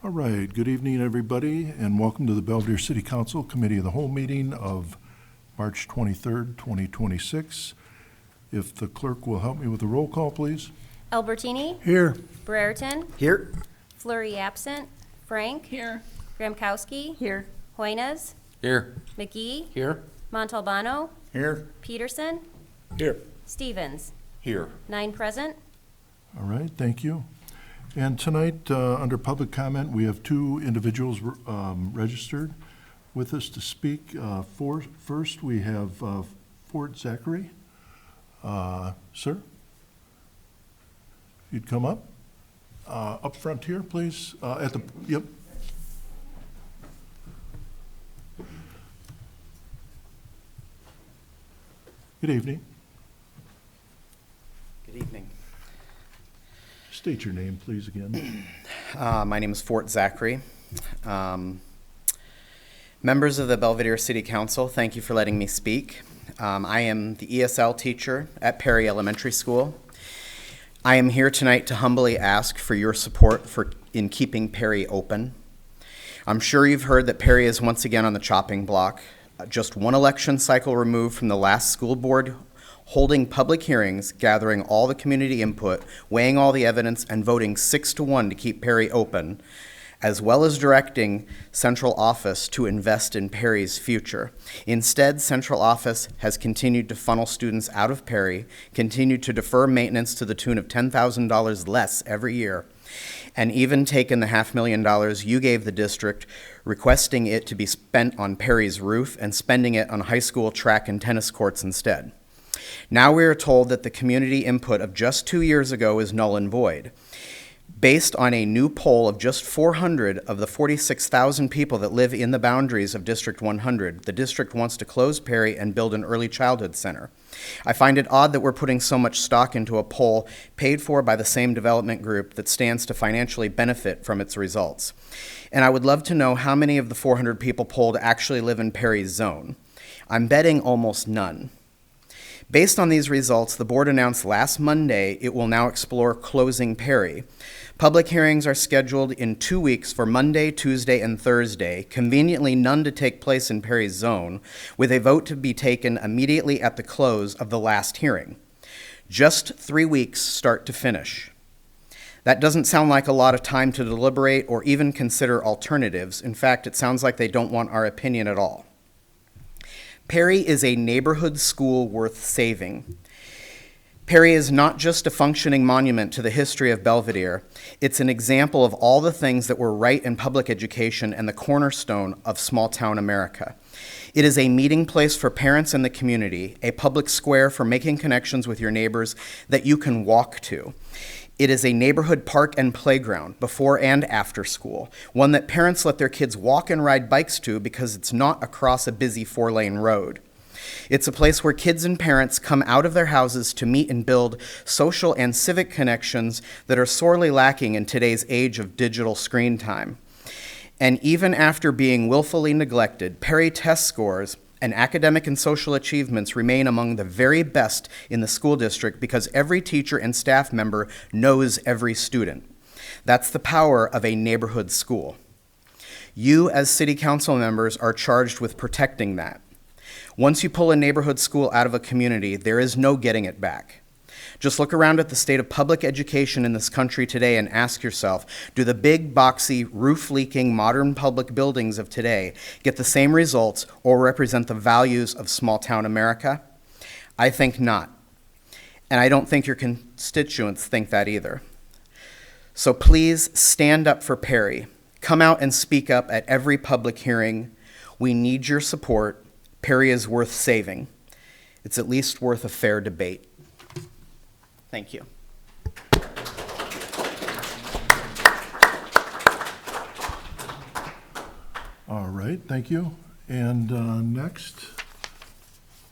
All right, good evening, everybody, and welcome to the Belvedere City Council Committee of the Whole meeting of March 23rd, 2026. If the clerk will help me with the roll call, please. Albertini? Here. Brereton? Here. Fleury absent. Frank? Here. Gramkowski? Here. Hoynes? Here. McGee? Here. Montalbano? Here. Peterson? Here. Stevens? Here. 9 present. All right, thank you. And tonight, under public comment, we have two individuals registered with us to speak. First, we have Fort Zachary. Sir, if you'd come up front here, please. Yep. Good evening. Good evening. State your name, please, again. My name is Fort Zachary. Members of the Belvedere City Council, thank you for letting me speak. I am the ESL teacher at Perry Elementary School. I am here tonight to humbly ask for your support in keeping Perry open. I'm sure you've heard that Perry is once again on the chopping block, just one election cycle removed from the last school board holding public hearings, gathering all the community input, weighing all the evidence, and voting 6-1 to keep Perry open, as well as directing central office to invest in Perry's future. Instead, central office has continued to funnel students out of Perry, continued to defer maintenance to the tune of $10,000 less every year, and even taken the $500,000 you gave the district, requesting it to be spent on Perry's roof and spending it on high school track and tennis courts instead. Now we are told that the community input of just 2 years ago is null and void. Based on a new poll of just 400 of the 46,000 people that live in the boundaries of District 100, the district wants to close Perry and build an early childhood center. I find it odd that we're putting so much stock into a poll paid for by the same development group that stands to financially benefit from its results. And I would love to know how many of the 400 people polled actually live in Perry's zone. I'm betting almost none. Based on these results, the board announced last Monday it will now explore closing Perry. Public hearings are scheduled in 2 weeks for Monday, Tuesday, and Thursday, conveniently none to take place in Perry's zone, with a vote to be taken immediately at the close of the last hearing. Just 3 weeks start to finish. That doesn't sound like a lot of time to deliberate or even consider alternatives. In fact, it sounds like they don't want our opinion at all. Perry is a neighborhood school worth saving. Perry is not just a functioning monument to the history of Belvedere. It's an example of all the things that were right in public education and the cornerstone of small-town America. It is a meeting place for parents in the community, a public square for making connections with your neighbors that you can walk to. It is a neighborhood park and playground before and after school, one that parents let their kids walk and ride bikes to because it's not across a busy 4-lane road. It's a place where kids and parents come out of their houses to meet and build social and civic connections that are sorely lacking in today's age of digital screen time. And even after being willfully neglected, Perry test scores and academic and social achievements remain among the very best in the school district because every teacher and staff member knows every student. That's the power of a neighborhood school. You, as city council members, are charged with protecting that. Once you pull a neighborhood school out of a community, there is no getting it back. Just look around at the state of public education in this country today and ask yourself, do the big, boxy, roof-leaking modern public buildings of today get the same results or represent the values of small-town America? I think not. And I don't think your constituents think that either. So please stand up for Perry. Come out and speak up at every public hearing. We need your support. Perry is worth saving. It's at least worth a fair debate. Thank you. All right, thank you. And next,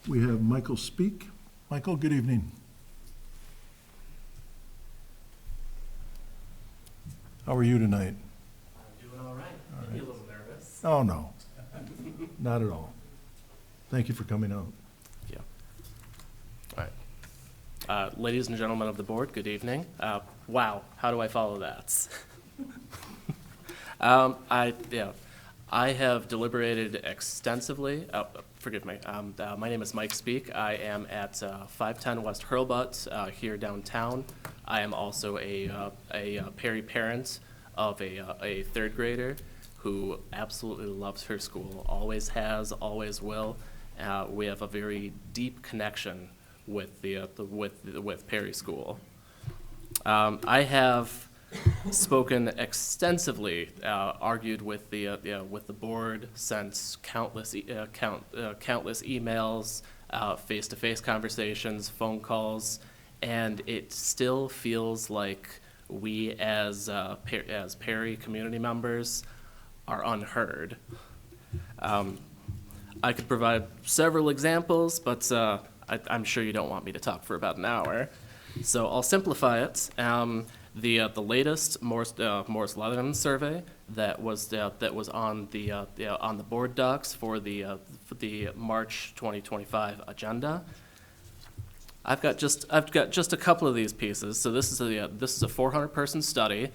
we have Michael speak. Michael, good evening. How are you tonight? I'm doing all right. Maybe a little nervous. Oh, no, not at all. Thank you for coming out. Yeah. All right. Ladies and gentlemen of the board, good evening. Wow, how do I follow that? I have deliberated extensively. Forgive me. My name is Mike Speak. I am at 510 West Hurlbut here downtown. I am also a Perry parent of a third grader who absolutely loves her school. Always has, always will. We have a very deep connection with with Perry School. I have spoken extensively, argued with the board, sent countless emails, face-to-face conversations, phone calls, and it still feels like we as Perry community members are unheard. I could provide several examples, but I'm sure you don't want me to talk for about an hour, so I'll simplify it. The latest Morse Leatherman survey that was on the board docs for the March 2025 agenda. I've got just a couple of these pieces. So this is a 400-person study.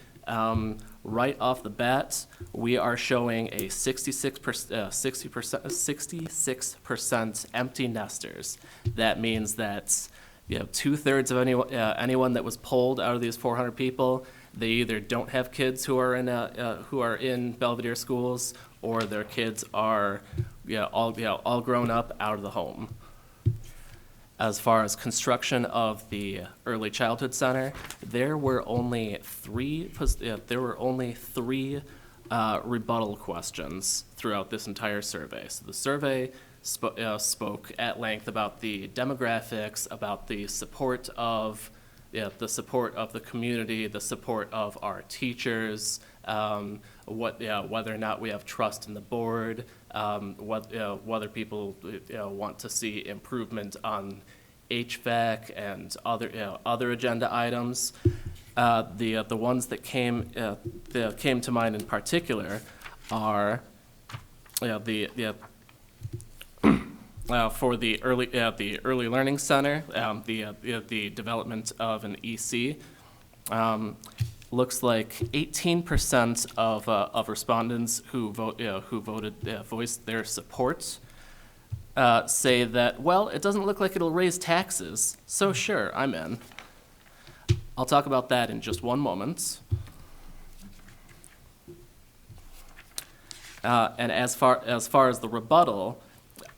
Right off the bat, we are showing a 66% empty nesters. That means that 2/3 of anyone that was polled out of these 400 people, they either don't have kids who are in Belvedere schools, or their kids are all grown up out of the home. As far as construction of the early childhood center, there were only three rebuttal questions throughout this entire survey. So the survey spoke at length about the demographics, about the support of the community, the support of our teachers, whether or not we have trust in the board, whether people want to see improvement on HVAC and other agenda items. The ones that came to mind in particular are for the early learning center, the development of an EC. Looks like 18% of respondents who voiced their support say that, well, it doesn't look like it'll raise taxes, so sure, I'm in. I'll talk about that in just one moment. And as far as the rebuttal,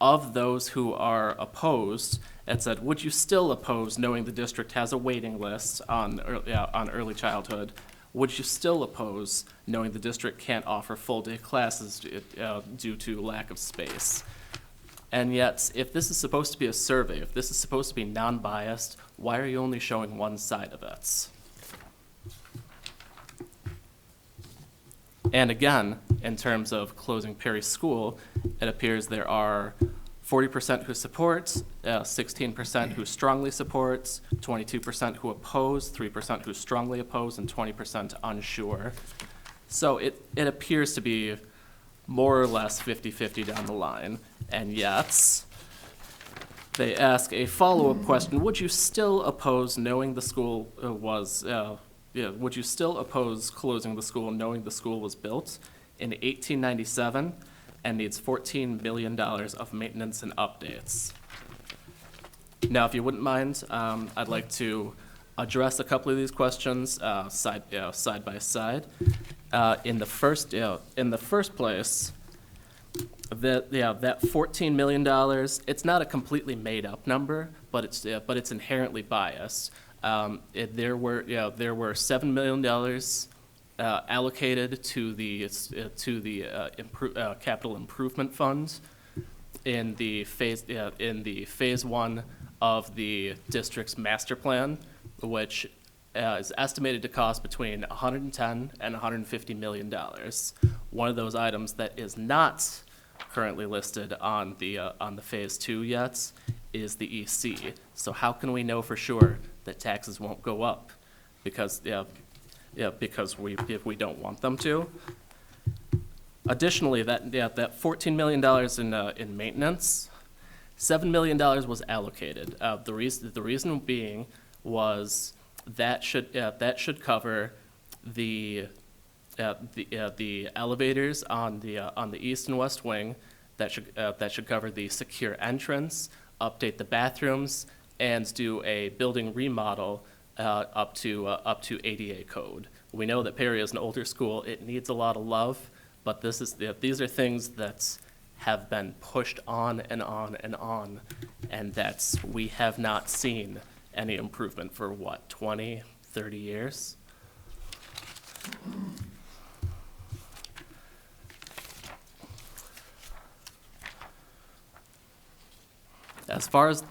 of those who are opposed, it said, would you still oppose knowing the district has a waiting list on early childhood? Would you still oppose knowing the district can't offer full-day classes due to lack of space? And yet, if this is supposed to be a survey, if this is supposed to be non-biased, why are you only showing one side of it? And again, in terms of closing Perry School, it appears there are 40% who support, 16% who strongly support, 22% who oppose, 3% who strongly oppose, and 20% unsure. So it appears to be more or less 50-50 down the line. And yet, they ask a follow-up question, would you still oppose knowing the school would you still oppose closing the school knowing the school was built in 1897 and needs $14 million of maintenance and updates? Now, if you wouldn't mind, I'd like to address a couple of these questions side by side. In the first place, that $14 million, it's not a completely made-up number, but it's inherently biased. There were $7 million allocated to the capital improvement fund in the phase one of the district's master plan, which is estimated to cost between $110 and $150 million. One of those items that is not currently listed on the phase two yet is the EC. So how can we know for sure that taxes won't go up? Because if we don't want them to. Additionally, that $14 million in maintenance, $7 million was allocated. The reason being was that should cover the the elevators on the east and west wing that should cover the secure entrance, update the bathrooms, and do a building remodel up to ADA code. We know that Perry is an older school; it needs a lot of love, but these are things that have been pushed on and on and on, and that we have not seen any improvement for, what, 20, 30 years? As far as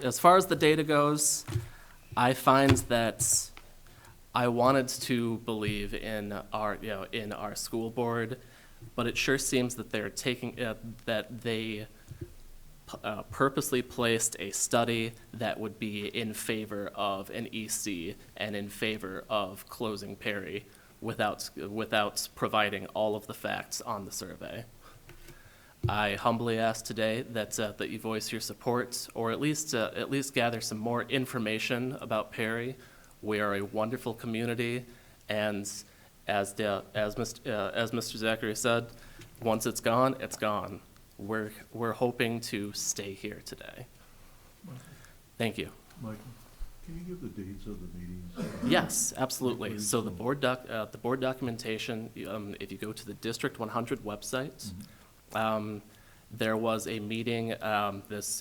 the data goes, I find that I wanted to believe in our school board, but it sure seems that they're taking that they purposely placed a study that would be in favor of an EC and in favor of closing Perry without providing all of the facts on the survey. I humbly ask today that you voice your support, or at least gather some more information about Perry. We are a wonderful community, and as Mr. Zachary said, once it's gone, it's gone. We're hoping to stay here today. Thank you. Michael, can you give the dates of the meetings? Yes, absolutely. So the board documentation, if you go to the District 100 website, there was a meeting this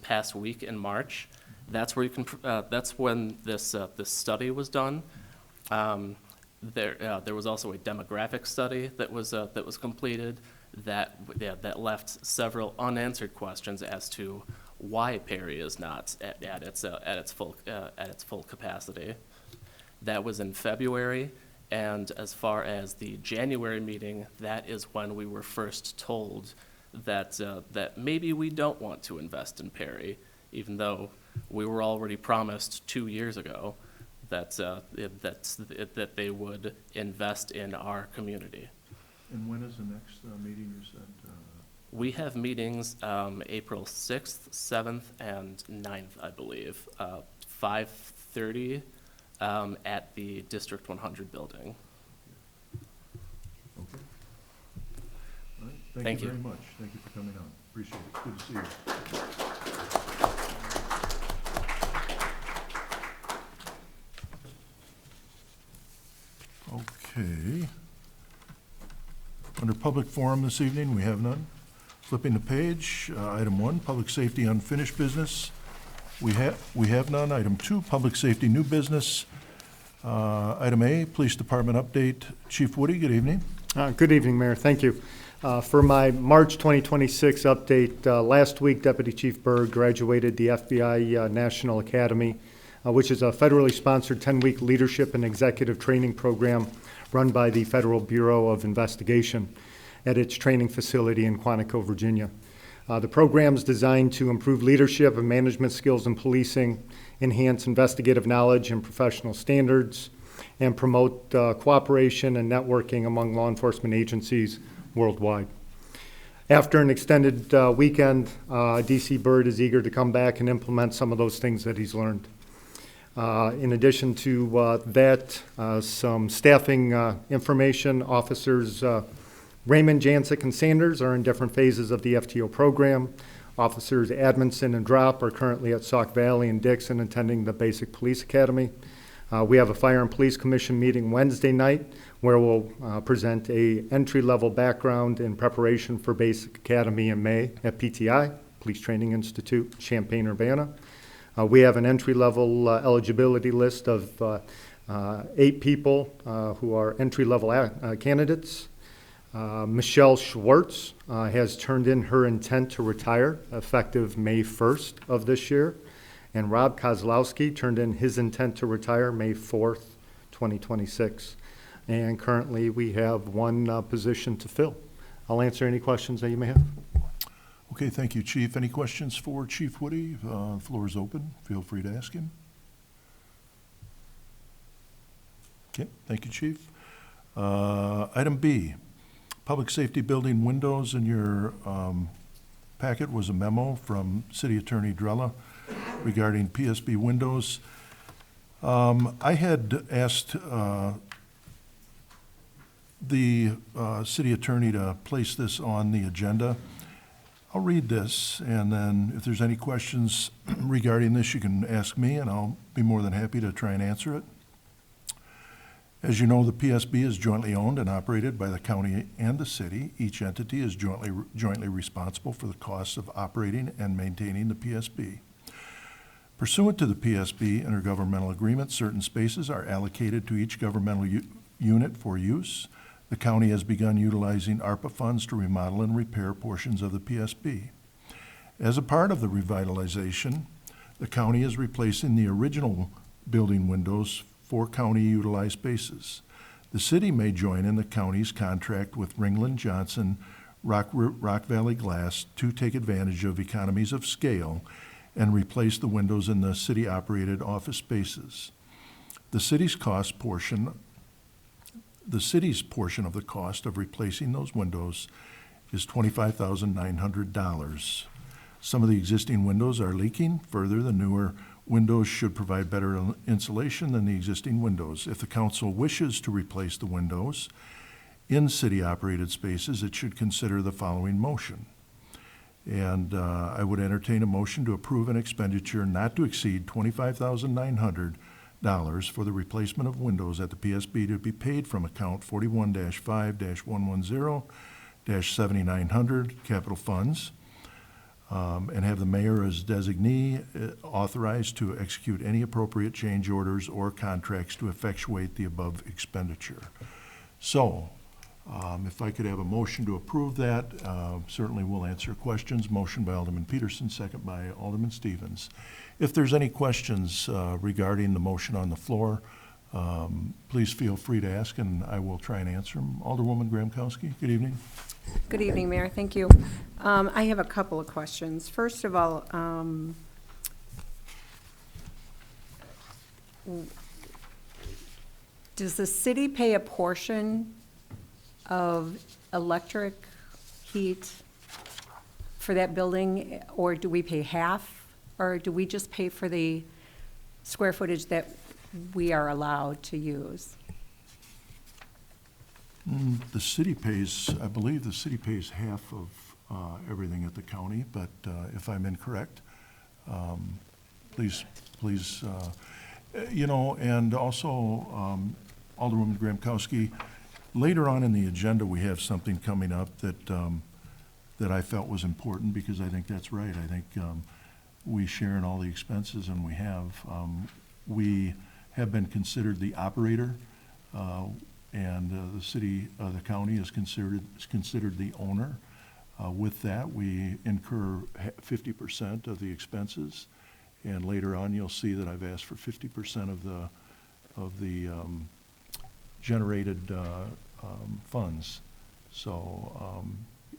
past week in March. That's where you can. That's when this study was done. There was also a demographic study that was completed that left several unanswered questions as to why Perry is not at its full capacity. That was in February. And as far as the January meeting, that is when we were first told that maybe we don't want to invest in Perry, even though we were already promised 2 years ago that they would invest in our community. And when is the next meeting you said? We have meetings April 6th, 7th, and 9th, I believe, 5:30. At the District 100 building. Okay. All right. Thank you you. very much. Thank you for coming on. Appreciate it. Good to see you. Okay. Under public forum this evening, we have none. Flipping the page, item 1, public safety unfinished business. We have none. Item 2, public safety new business. Item A, police department update. Chief Woody, good evening. Good evening, Mayor. Thank you. For my March 2026 update, last week Deputy Chief Berg graduated the FBI National Academy, which is a federally sponsored 10-week leadership and executive training program run by the Federal Bureau of Investigation at its training facility in Quantico, Virginia. The program is designed to improve leadership and management skills in policing, enhance investigative knowledge and professional standards, and promote cooperation and networking among law enforcement agencies worldwide. After an extended weekend, DC Bird is eager to come back and implement some of those things that he's learned. In addition to that, some staffing information. Officers Raymond, Jancic, and Sanders are in different phases of the FTO program. Officers Admonson and Drop are currently at Sauk Valley and Dixon attending the Basic Police Academy. We have a Fire and Police Commission meeting Wednesday night where we'll present a entry-level background in preparation for Basic Academy in May at PTI, Police Training Institute, Champaign-Urbana. We have an entry-level eligibility list of 8 people who are entry-level candidates. Michelle Schwartz has turned in her intent to retire effective May 1st of this year, and Rob Kozlowski turned in his intent to retire May 4th, 2026. And currently we have one position to fill. I'll answer any questions that you may have. Okay, thank you, Chief. Any questions for Chief Woody? Floor is open. Feel free to ask him. Okay, thank you, Chief. Item B, public safety building windows. In your packet was a memo from City Attorney Drella regarding PSB windows. I had asked the city attorney to place this on the agenda. I'll read this, and then if there's any questions regarding this, you can ask me, and I'll be more than happy to try and answer it. As you know, the PSB is jointly owned and operated by the county and the city. Each entity is jointly responsible for the costs of operating and maintaining the PSB. Pursuant to the PSB intergovernmental agreement, certain spaces are allocated to each governmental unit for use. The county has begun utilizing ARPA funds to remodel and repair portions of the PSB. As a part of the revitalization, the county is replacing the original building windows for county-utilized spaces. The city may join in the county's contract with Ringland Johnson Rock Valley Glass to take advantage of economies of scale and replace the windows in the city-operated office spaces. The city's portion of the cost of replacing those windows is $25,900. Some of the existing windows are leaking. Further, the newer windows should provide better insulation than the existing windows. If the council wishes to replace the windows in city-operated spaces, it should consider the following motion. And I would entertain a motion to approve an expenditure not to exceed $25,900 for the replacement of windows at the PSB to be paid from account 41-5-110-7900 capital funds, and have the mayor as designee authorized to execute any appropriate change orders or contracts to effectuate the above expenditure. So, if I could have a motion to approve that, certainly we'll answer questions. Motion by Alderman Peterson, second by Alderman Stevens. If there's any questions regarding the motion on the floor, please feel free to ask, and I will try and answer them. Alderwoman Gramkowski, good evening. Good evening, Mayor. Thank you. I have a couple of questions. First of all, does the city pay a portion of electric heat for that building, or do we pay half, or do we just pay for the square footage that we are allowed to use? The city pays, I believe the city pays half of everything at the county, but if I'm incorrect, please, and also, Alderwoman Gramkowski, later on in the agenda, we have something coming up that I felt was important, because I think that's right. I think we share in all the expenses, and we have been considered the operator, and the city, the county is considered the owner. With that, we incur 50% of the expenses, and later on, you'll see that I've asked for 50% of the generated funds. So,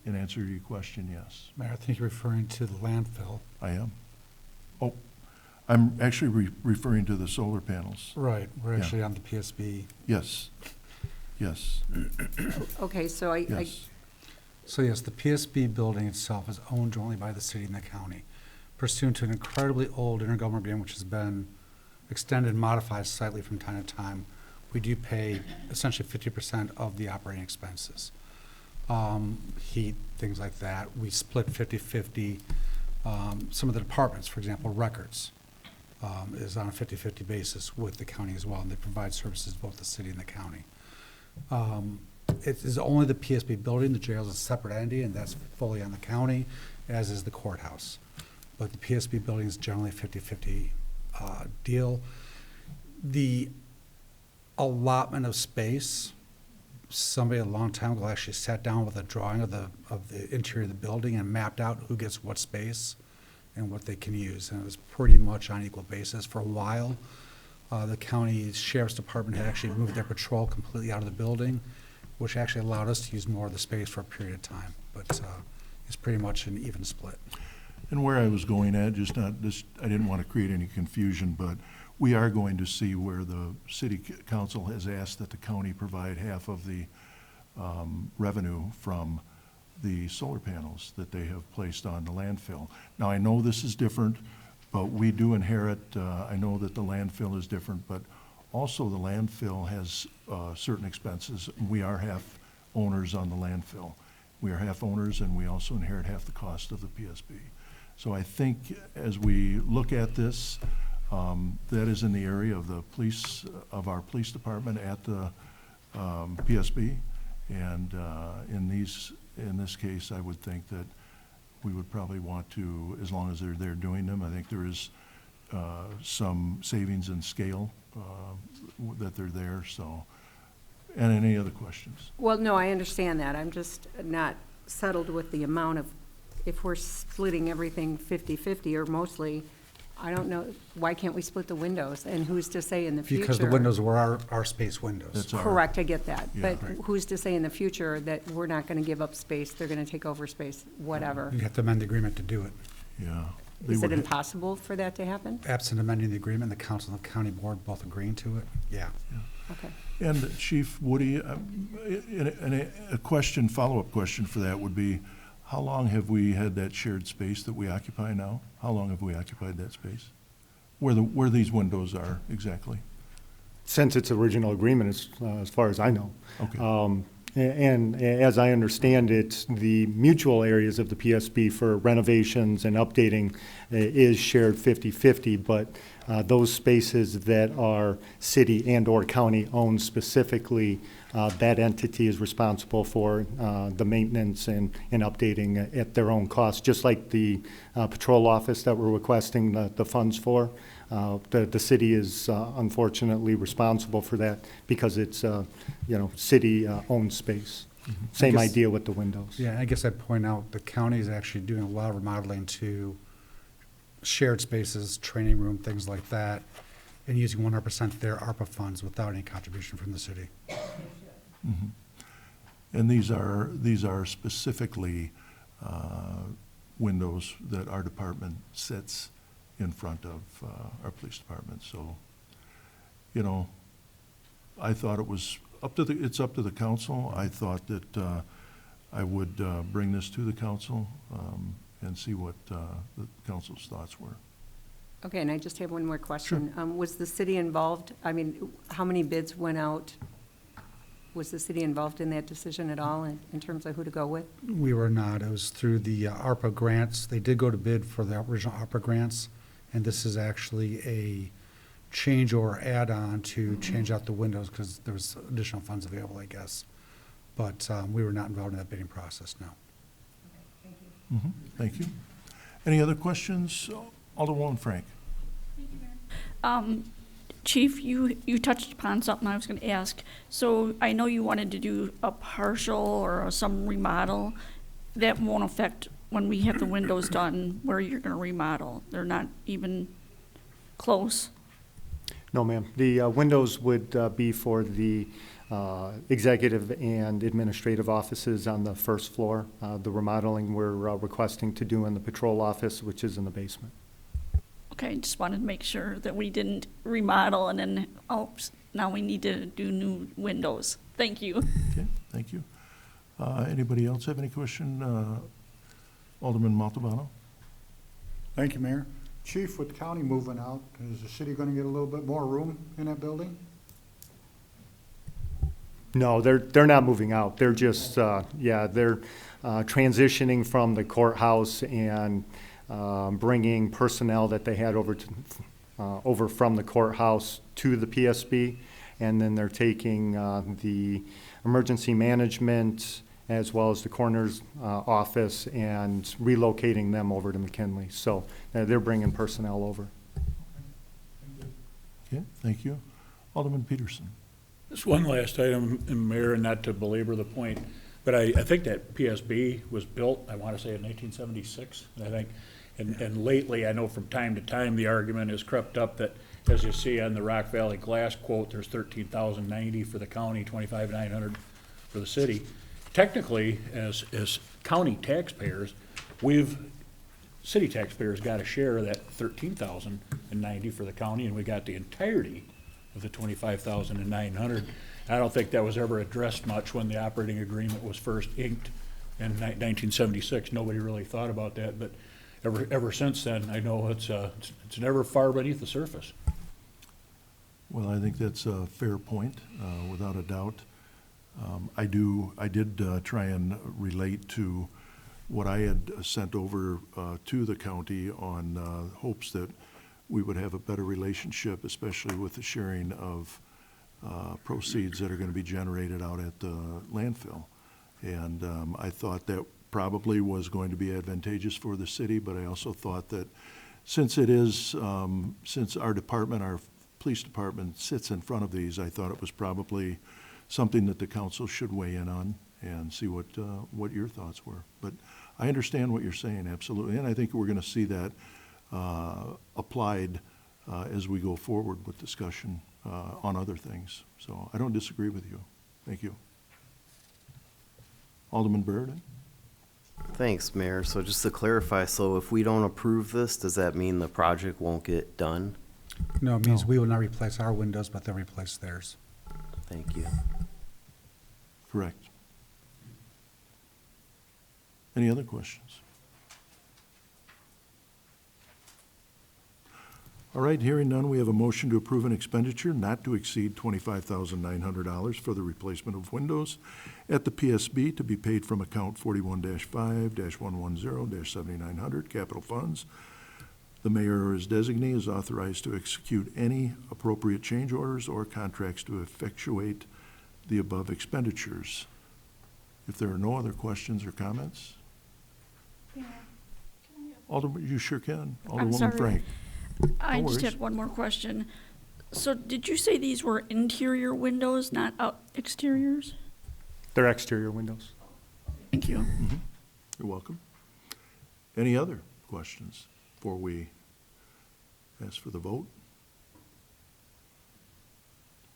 in answer to your question, yes. Mayor, I think you're referring to the landfill. I am. Oh, I'm actually referring to the solar panels. Right, we're Yeah. actually on the PSB. Yes, yes, Okay, so I yes. So yes, the PSB building itself is owned jointly by the city and the county, pursuant to an incredibly old intergovernmental agreement which has been extended and modified slightly from time to time. We do pay essentially 50% of the operating expenses. Heat, things like that. We split 50-50. Some of the departments, for example, records, is on a 50-50 basis with the county as well, and they provide services to both the city and the county. It is only the PSB building. The jail is a separate entity, and that's fully on the county, as is the courthouse. But the PSB building is generally a 50-50 deal. The allotment of space, somebody a long time ago actually sat down with a drawing of the interior of the building and mapped out who gets what space and what they can use. And it was pretty much on equal basis. For a while, the county sheriff's department had actually moved their patrol completely out of the building, which actually allowed us to use more of the space for a period of time. But it's pretty much an even split. And where I was going at, just not this, I didn't want to create any confusion, but we are going to see where the city council has asked that the county provide half of the revenue from the solar panels that they have placed on the landfill. Now, I know this is different, but we do inherit, I know that the landfill is different, but also the landfill has certain expenses. We are half owners on the landfill. We are half owners, and we also inherit half the cost of the PSB. So I think as we look at this, that is in the area of the police, of our police department at the PSB. And in this case, I would think that we would probably want to, as long as they're there doing them, I think there is some savings in scale that they're there, so. And any other questions? Well, no, I understand that. I'm just not settled with the amount of, if we're splitting everything 50/50 or mostly, I don't know, why can't we split the windows? And who's to say in the future? Because the windows were our space windows. That's our- Correct, I get that. Yeah. But Right. who's to say in the future that we're not going to give up space, they're going to take over space, whatever? You have to amend the agreement to do it. Yeah. They Is it would- impossible for that to happen? Absent amending the agreement, the council and the county board both agreeing to it, yeah. Okay. And Chief Woody, a question, follow-up question for that would be, how long have we had that shared space that we occupy now? How long have we occupied that space? Where these windows are exactly? Since its original agreement, as far as I know. Okay. And as I understand it, the mutual areas of the PSB for renovations and updating is shared 50/50, but those spaces that are city and/or county-owned specifically, that entity is responsible for the maintenance and updating at their own cost, just like the patrol office that we're requesting the funds for. The city is unfortunately responsible for that because it's, city-owned space. Same I guess- idea with the windows. Yeah, I guess I'd point out, the county is actually doing a lot of remodeling to shared spaces, training room, things like that, and using 100% of their ARPA funds without any contribution from the city. And these are specifically windows that our department sits in front of our police department. So, I thought it was it's up to the council. I thought that I would bring this to the council and see what the council's thoughts were. Okay, and I just have one more question. Was the city involved? I mean, how many bids went out? Was the city involved in that decision at all in terms of who to go with? We were not. It was through the ARPA grants. They did go to bid for the original ARPA grants, and this is actually a change or add-on to change out the windows because there was additional funds available, I guess. But we were not involved in that bidding process, no. Thank you. Any other questions? Alderwoman Frank. Chief, you touched upon something I was going to ask. So I know you wanted to do a partial or some remodel. That won't affect when we have the windows done where you're going to remodel. They're not even close. No, ma'am. The windows would be for the executive and administrative offices on the first floor. The remodeling we're requesting to do in the patrol office, which is in the basement. Okay, just wanted to make sure that we didn't remodel and then, now we need to do new windows. Thank you. Okay, thank you. Anybody else have any question? Alderman Montalbano? Thank you, Mayor. Chief, with the county moving out, is the city going to get a little bit more room in that building? No, they're not moving out. They're just, they're transitioning from the courthouse and bringing personnel that they had over from the courthouse to the PSB. And then they're taking the emergency management as well as the coroner's office and relocating them over to McKinley. So they're bringing personnel over. Okay, thank you. Alderman Peterson. Just one last item, Mayor, and not to belabor the point, but I think that PSB was built, I want to say in 1976, I think. And lately, I know from time to time, the argument has crept up that, as you see on the Rock Valley Glass quote, there's $13,090 for the county, $25,900 for the city. Technically, as county taxpayers, city taxpayers got a share of that $13,090 for the county, and we got the entirety of the $25,900. I don't think that was ever addressed much when the operating agreement was first inked in 1976. Nobody really thought about that, but ever since then, I know it's never far beneath the surface. Well, I think that's a fair point, without a doubt. I did try and relate to what I had sent over to the county on hopes that we would have a better relationship, especially with the sharing of proceeds that are going to be generated out at the landfill. And I thought that probably was going to be advantageous for the city, but I also thought that since it is, since our department, our police department sits in front of these, I thought it was probably something that the council should weigh in on and see what your thoughts were. But I understand what you're saying, absolutely, and I think we're going to see that applied as we go forward with discussion on other things. So I don't disagree with you. Thank you. Alderman Byrd? Thanks, Mayor. So just to clarify, so if we don't approve this, does that mean the project won't get done? No, it means we will not replace our windows, but they'll replace theirs. Thank you. Correct. Any other questions? All right, hearing none, we have a motion to approve an expenditure not to exceed $25,900 for the replacement of windows at the PSB to be paid from account 41-5-110-7900 capital funds. The mayor or his designee is authorized to execute any appropriate change orders or contracts to effectuate the above expenditures. If there are no other questions or comments? Alderman, you sure can. I'm Alderwoman sorry. Frank. I No just worries. had one more question. So did you say these were interior windows, not exteriors? They're exterior windows. Thank you. You're welcome. Any other questions before we ask for the vote?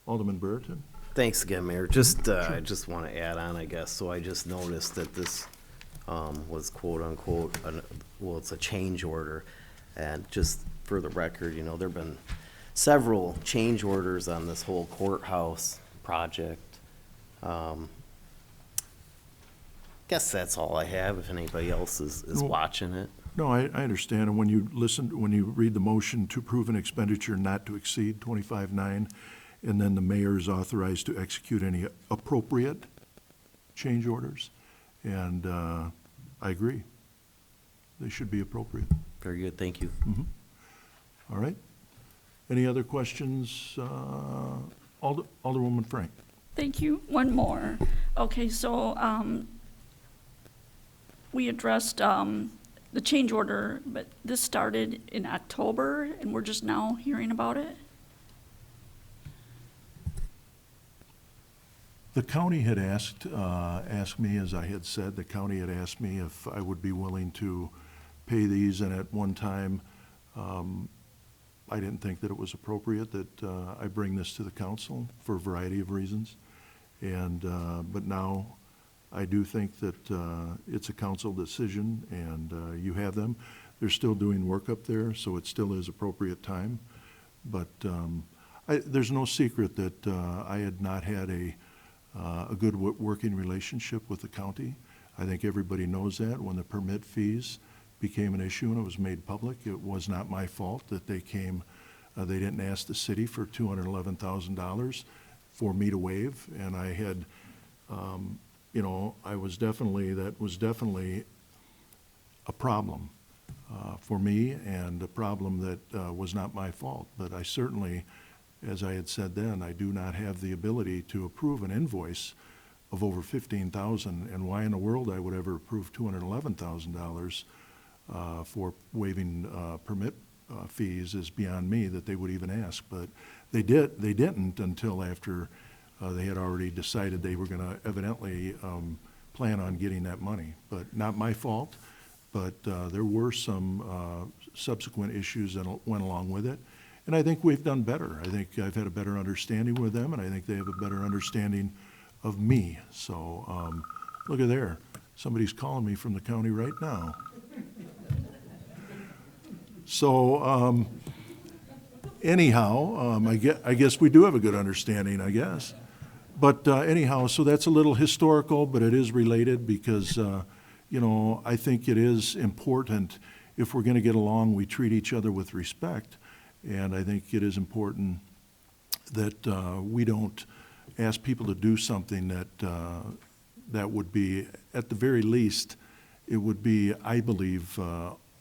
Alderman Brereton? Thanks again, Mayor. Just, I just want to add on, I guess. So I just noticed that this was quote unquote, well, it's a change order. And just for the record, you know, there've been several change orders on this whole courthouse project. Guess that's all I have, if anybody else is No. watching it. No, I understand, and when you listen, when you read the motion to approve an expenditure not to exceed 25.9, and then the mayor is authorized to execute any appropriate change orders, and I agree. They should be appropriate. Very good, thank you. All right? Any other questions? Alderwoman Frank? Thank you. One more. Okay, so we addressed the change order, but this started in October, and we're just now hearing about it? The county had asked me, as I had said, the county had asked me if I would be willing to pay these, and at one time, I didn't think that it was appropriate that I bring this to the council for a variety of reasons. And, but now I do think that it's a council decision, and you have them. They're still doing work up there, so it still is appropriate time. But there's no secret that I had not had a good working relationship with the county. I think everybody knows that. When the permit fees became an issue and it was made public, it was not my fault that they came, they didn't ask the city for $211,000 for me to waive, and I had, you know, I was definitely, that was definitely a problem for me, and a problem that was not my fault. But I certainly, as I had said then, I do not have the ability to approve an invoice of over $15,000, and why in the world I would ever approve $211,000 for waiving permit fees is beyond me, that they would even ask. But they didn't until after they had already decided they were gonna evidently plan on getting that money. But not my fault, but there were some subsequent issues that went along with it. And I think we've done better. I think I've had a better understanding with them, and I think they have a better understanding of me. So, look at there. Somebody's calling me from the county right now. So, anyhow, I guess we do have a good understanding, I guess. But anyhow, so that's a little historical, but it is related because, you know, I think it is important, if we're going to get along, we treat each other with respect. And I think it is important that we don't ask people to do something that would be, at the very least, it would be, I believe,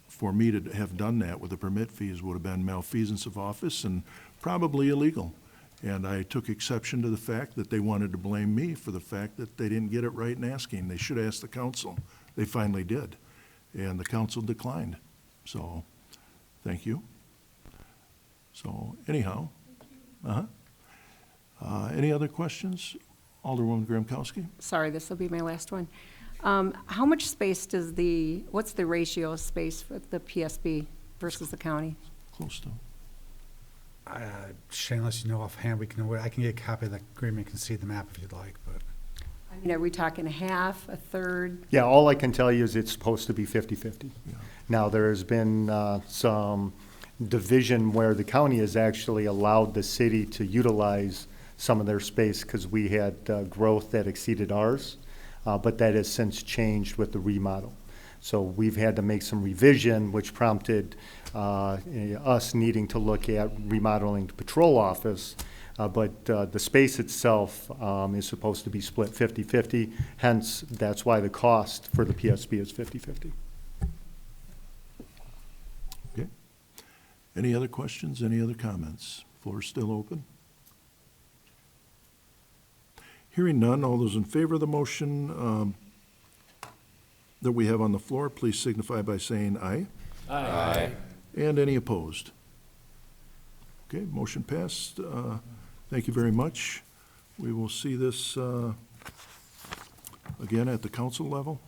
for me to have done that with the permit fees would have been malfeasance of office and probably illegal. And I took exception to the fact that they wanted to blame me for the fact that they didn't get it right in asking. They should ask the council. They finally did. And the council declined. So, thank you. So, anyhow. Any other questions? Alderwoman Gramkowski? Sorry, this will be my last one. How much space what's the ratio of space for the PSB versus the county? Close to. Shane, unless you know offhand, I can get a copy of the agreement, can see the map if you'd like, but. I mean, are we talking a half, a third? Yeah, all I can tell you is it's supposed to be 50/50. Yeah. Now, there has been some division where the county has actually allowed the city to utilize some of their space because we had growth that exceeded ours, but that has since changed with the remodel. So we've had to make some revision, which prompted us needing to look at remodeling the patrol office. But the space itself is supposed to be split 50/50, hence that's why the cost for the PSB is 50/50. Okay. Any other questions, any other comments? Floor is still open. Hearing none, all those in favor of the motion that we have on the floor, please signify by saying aye. Aye. And any opposed? Okay, motion passed. Thank you very much. We will see this again at the council level.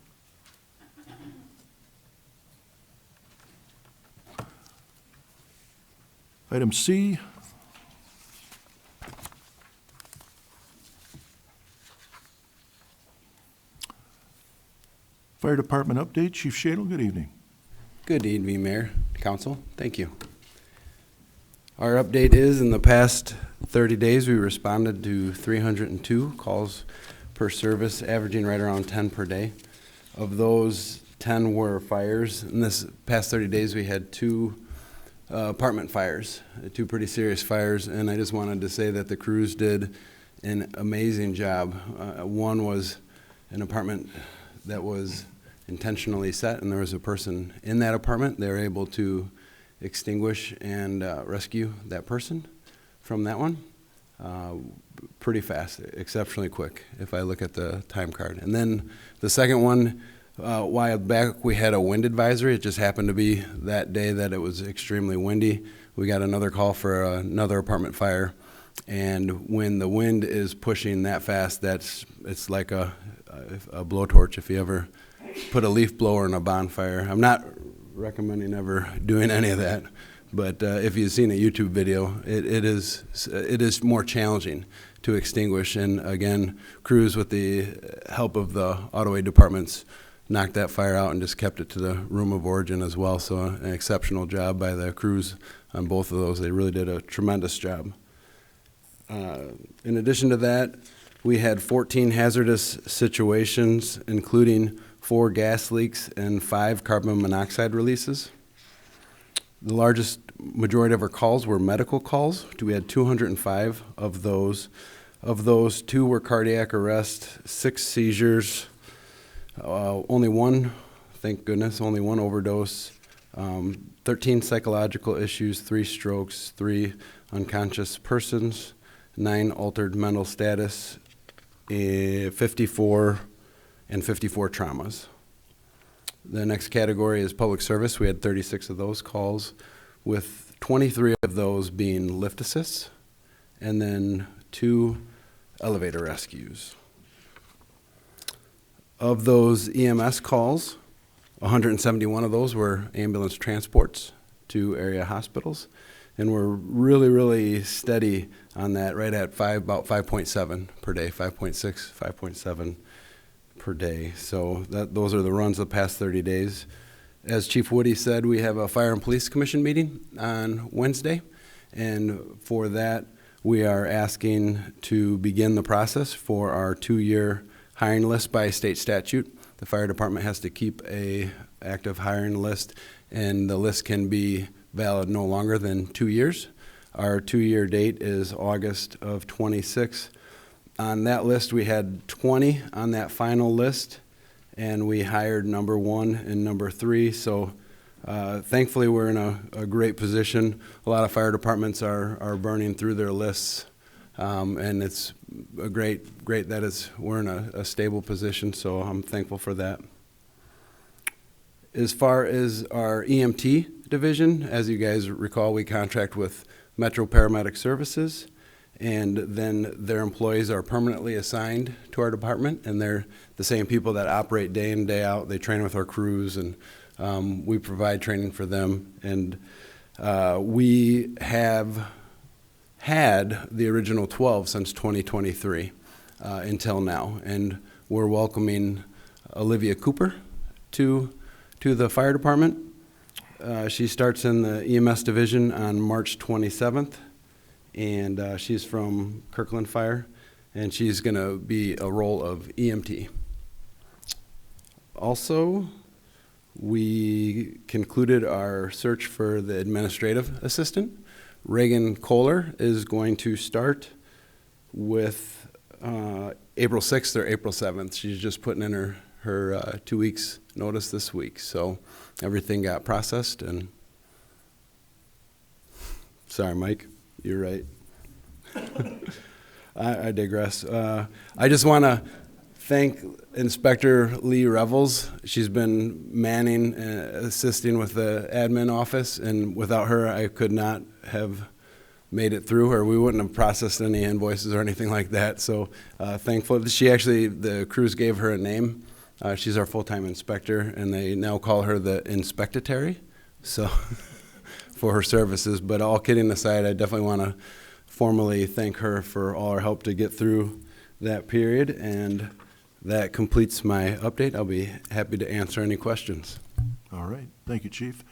Item C. Fire Department update. Chief Shadle, good evening. Good evening, Mayor, Council. Thank you. Our update is in the past 30 days, we responded to 302 calls per service, averaging right around 10 per day. Of those, 10 were fires. In this past 30 days, we had 2 apartment fires, 2 pretty serious fires, and I just wanted to say that the crews did an amazing job. One was an apartment that was intentionally set, and there was a person in that apartment. They were able to extinguish and rescue that person from that one pretty fast, exceptionally quick, if I look at the time card. And then the second one, a while back, we had a wind advisory. It just happened to be that day that it was extremely windy. We got another call for another apartment fire, and when the wind is pushing that fast, it's like a blowtorch. If you ever put a leaf blower in a bonfire, I'm not recommending ever doing any of that, but if you've seen a YouTube video, it is more challenging to extinguish. And again, crews with the help of the auto aid departments knocked that fire out and just kept it to the room of origin as well. So an exceptional job by the crews on both of those. They really did a tremendous job. In addition to that, we had 14 hazardous situations, including 4 gas leaks and 5 carbon monoxide releases. The largest majority of our calls were medical calls. We had 205 of those. Of those, 2 were cardiac arrest, 6 seizures, only 1, thank goodness, only 1 overdose, 13 psychological issues, 3 strokes, 3 unconscious persons, 9 altered mental status, 54 traumas. The next category is public service. We had 36 of those calls, with 23 of those being lift assists, and then 2 elevator rescues. Of those EMS calls, 171 of those were ambulance transports to area hospitals, and we're really, really steady on that, right at about 5.7 per day, 5.6, 5.7 per day. So those are the runs of the past 30 days. As Chief Woody said, we have a Fire and Police Commission meeting on Wednesday, and for that, we are asking to begin the process for our 2-year hiring list by state statute. The fire department has to keep a active hiring list, and the list can be valid no longer than 2 years. Our 2-year date is August of '26. On that list, we had 20 on that final list, and we hired number 1 and number 3. So thankfully, we're in a great position. A lot of fire departments are burning through their lists, and it's a great that we're in a stable position, so I'm thankful for that. As far as our EMT division, as you guys recall, we contract with Metro Paramedic Services, and then their employees are permanently assigned to our department, and they're the same people that operate day in, day out. They train with our crews, and we provide training for them. And we have had the original 12 since 2023 until now, and we're welcoming Olivia Cooper to the fire department. She starts in the EMS division on March 27th, and she's from Kirkland Fire, and she's going to be a role of EMT. Also, we concluded our search for the administrative assistant. Reagan Kohler is going to start with April 6th or April 7th. She's just putting in her 2 weeks notice this week. So everything got processed, and sorry, Mike, you're right. I digress. I just want to thank Inspector Lee Revels. She's been manning and assisting with the admin office, and without her, I could not have made it through, or we wouldn't have processed any invoices or anything like that. So thankful. The crews gave her a name. She's our full-time inspector, and they now call her the inspectatory, so for her services. But all kidding aside, I definitely want to formally thank her for all her help to get through that period, and that completes my update. I'll be happy to answer any questions. All right, thank you, Chief.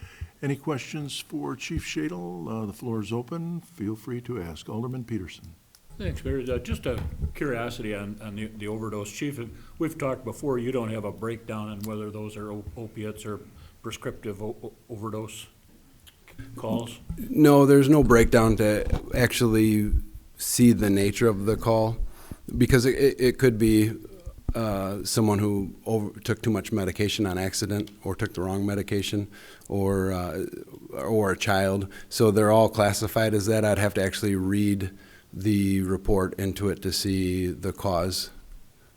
Any questions for Chief Shadle? The floor is open. Feel free to ask. Alderman Peterson. Thanks, Mayor. Just a curiosity on the overdose. Chief, we've talked before, you don't have a breakdown on whether those are opiates or prescriptive overdose calls? No, there's no breakdown to actually see the nature of the call, because it could be someone who took too much medication on accident, or took the wrong medication, or a child. So they're all classified as that. I'd have to actually read the report into it to see the cause.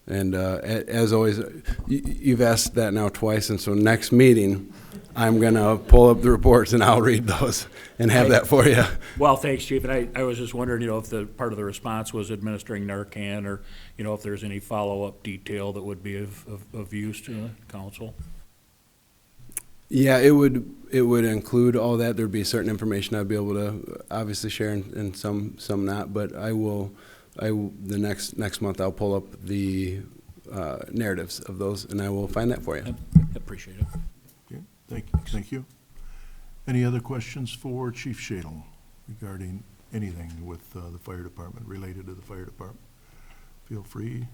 And as always, you've asked that now twice, and so next meeting, I'm going to pull up the reports and I'll read those and have that for you. Well, thanks, Chief. And I was just wondering, if the part of the response was administering Narcan, or, if there's any follow-up detail that would be of use to the council. Yeah, it would include all that. There'd be certain information I'd be able to obviously share, and some not. But the next month I'll pull up the narratives of those, and I will find that for you. I appreciate it. Okay, thank you. Any other questions for Chief Shadle regarding anything with the fire department, related to the fire department? Feel free.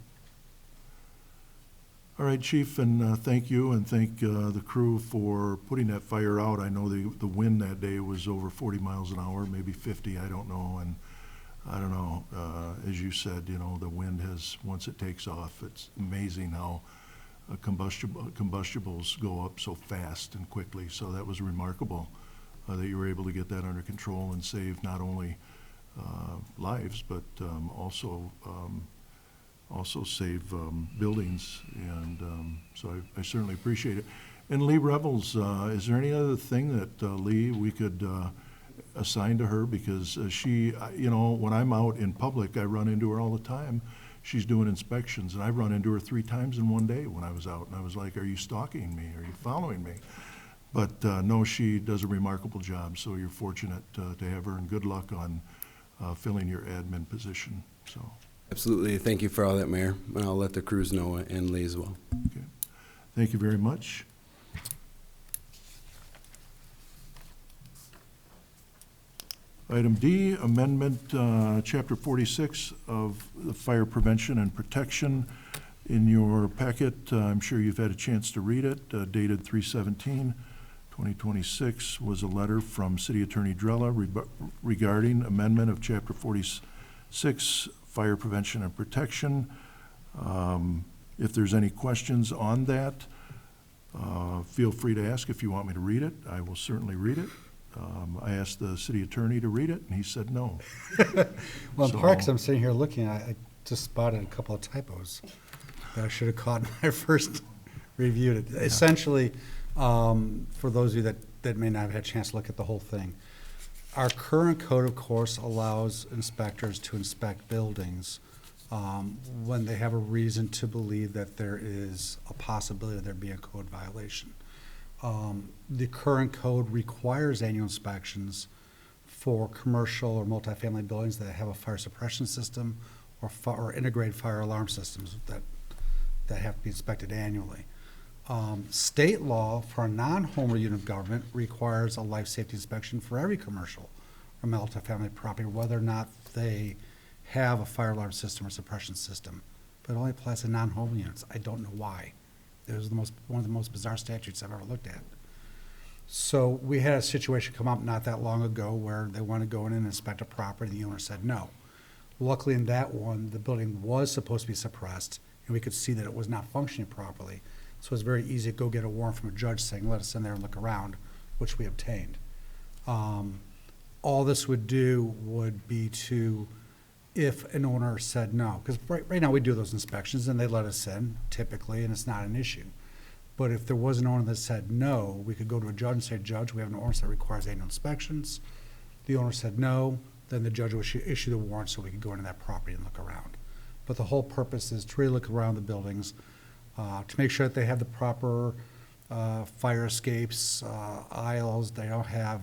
All right, Chief, and thank you, and thank the crew for putting that fire out. I know the wind that day was over 40 miles an hour, maybe 50, I don't know. And I don't know, as you said, the wind has, once it takes off, it's amazing how combustibles go up so fast and quickly. So that was remarkable that you were able to get that under control and save not only lives, but also save buildings, and so I certainly appreciate it. And Lee Revels, is there any other thing that Lee, we could assign to her? Because she, when I'm out in public, I run into her all the time. She's doing inspections, and I run into her 3 times in one day when I was out, and I was like, are you stalking me? Are you following me? But no, she does a remarkable job, so you're fortunate to have her, and good luck on filling your admin position. So. Absolutely. Thank you for all that, Mayor. And I'll let the crews know, and Lee as well. Okay. Thank you very much. Item D, amendment, Chapter 46 of the Fire Prevention and Protection. In your packet, I'm sure you've had a chance to read it, dated 3/17, 2026 was a letter from City Attorney Drella regarding amendment of Chapter 46, Fire Prevention and Protection. If there's any questions on that, feel free to ask if you want me to read it. I will certainly read it. I asked the city attorney to read it, and he said no. Well, in So- Parks, I'm sitting here looking, I just spotted a couple of typos that I should have caught when I first reviewed it. Essentially, for those of you that may not have had a chance to look at the whole thing, our current code, of course, allows inspectors to inspect buildings when they have a reason to believe that there is a possibility of there being a code violation. The current code requires annual inspections for commercial or multifamily buildings that have a fire suppression system or integrated fire alarm systems that have to be inspected annually. State law for a non-home unit of government requires a life safety inspection for every commercial or multifamily property, whether or not they have a fire alarm system or suppression system. But it only applies to non-home units. I don't know why. It was one of the most bizarre statutes I've ever looked at. So we had a situation come up not that long ago where they wanted to go in and inspect a property, and the owner said no. Luckily in that one, the building was supposed to be suppressed, and we could see that it was not functioning properly. So it was very easy to go get a warrant from a judge saying, let us in there and look around, which we obtained. All this would do would be to, if an owner said no, because right now we do those inspections and they let us in typically, and it's not an issue. But if there was an owner that said no, we could go to a judge and say, Judge, we have an ordinance that requires annual inspections. The owner said no, then the judge would issue the warrant so we could go into that property and look around. But the whole purpose is to really look around the buildings, to make sure that they have the proper fire escapes, aisles, they don't have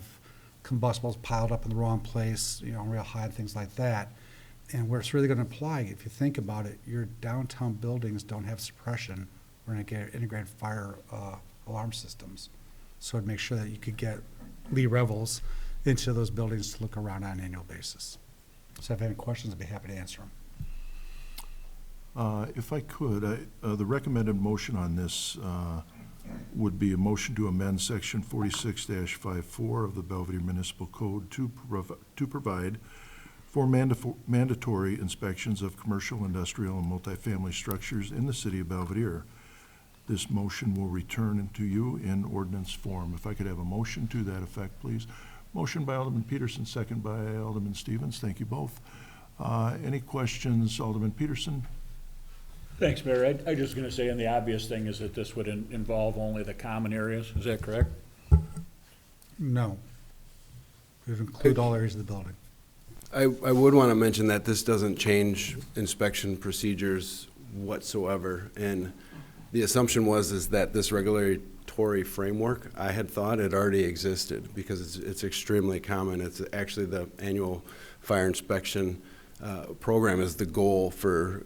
combustibles piled up in the wrong place, real high and things like that. And where it's really going to apply, if you think about it, your downtown buildings don't have suppression or integrated fire alarm systems. So it'd make sure that you could get Lee Revels into those buildings to look around on an annual basis. So if you have any questions, I'd be happy to answer them. If I could, the recommended motion on this would be a motion to amend Section 46-54 of the Belvedere Municipal Code to provide for mandatory inspections of commercial, industrial, and multifamily structures in the city of Belvedere. This motion will return to you in ordinance form. If I could have a motion to that effect, please. Motion by Alderman Peterson, second by Alderman Stevens. Thank you both. Any questions, Alderman Peterson? Thanks, Mayor. I just going to say, and the obvious thing is that this would involve only the common areas. Is that correct? No. It would include all areas of the building. I would want to mention that this doesn't change inspection procedures whatsoever. And the assumption is that this regulatory framework, I had thought it already existed because it's extremely common. It's actually the annual fire inspection program is the goal for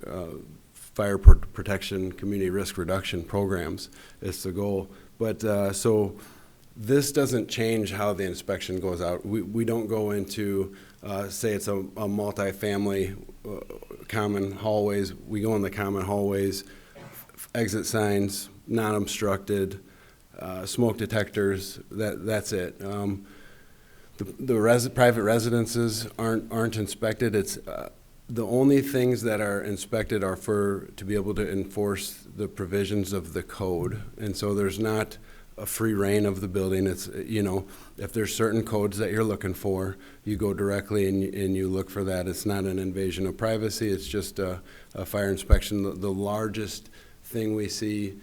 fire protection, community risk reduction programs. It's the goal. But so this doesn't change how the inspection goes out. We don't go into, say it's a multifamily common hallways. We go in the common hallways, exit signs, non-obstructed, smoke detectors, that's it. The private residences aren't inspected. It's the only things that are inspected are to be able to enforce the provisions of the code. And so there's not a free reign of the building. It's, if there's certain codes that you're looking for, you go directly and you look for that. It's not an invasion of privacy. It's just a fire inspection. The largest thing we see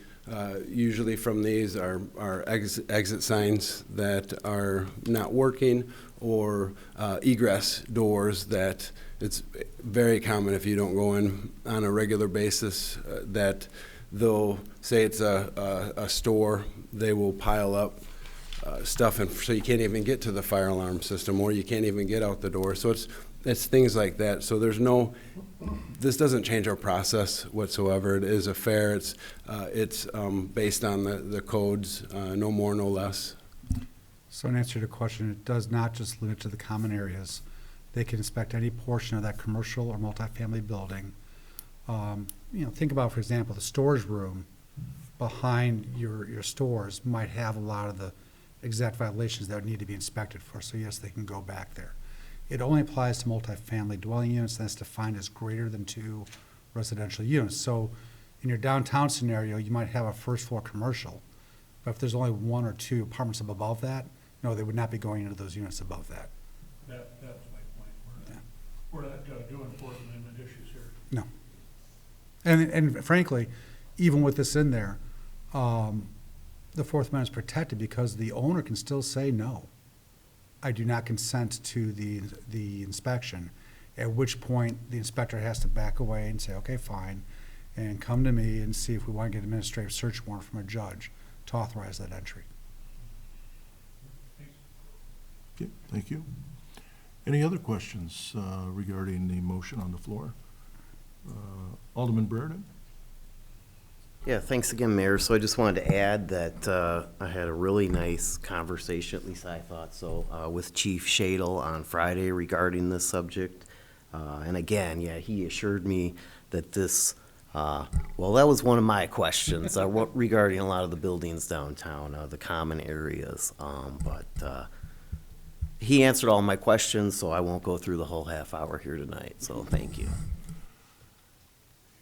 usually from these are exit signs that are not working or egress doors that it's very common if you don't go in on a regular basis that they'll say it's a store, they will pile up stuff, and so you can't even get to the fire alarm system or you can't even get out the door. So it's things like that. So this doesn't change our process whatsoever. It is a fair, it's based on the codes, no more, no less. So in answer to the question, it does not just limit to the common areas. They can inspect any portion of that commercial or multifamily building. Think about, for example, the storage room behind your stores might have a lot of the exact violations that would need to be inspected for, so yes, they can go back there. It only applies to multifamily dwelling units, and that's defined as greater than 2 residential units. So in your downtown scenario, you might have a first floor commercial, but if there's only 1 or 2 apartments above that, no, they would not be going into those units above that. That was my point. We're not doing Fourth Amendment issues here. No. And frankly, even with this in there, the Fourth Amendment is protected because the owner can still say, no, I do not consent to the inspection, at which point the inspector has to back away and say, okay, fine, and come to me and see if we want to get an administrative search warrant from a judge to authorize that entry. Okay, thank you. Any other questions regarding the motion on the floor? Alderman Brereton? Yeah, thanks again, Mayor. So I just wanted to add that I had a really nice conversation, at least I thought so, with Chief Shadle on Friday regarding this subject. And again, yeah, he assured me that this, well, that was one of my questions regarding a lot of the buildings downtown, the common areas. But he answered all my questions, so I won't go through the whole half hour here tonight. So thank you.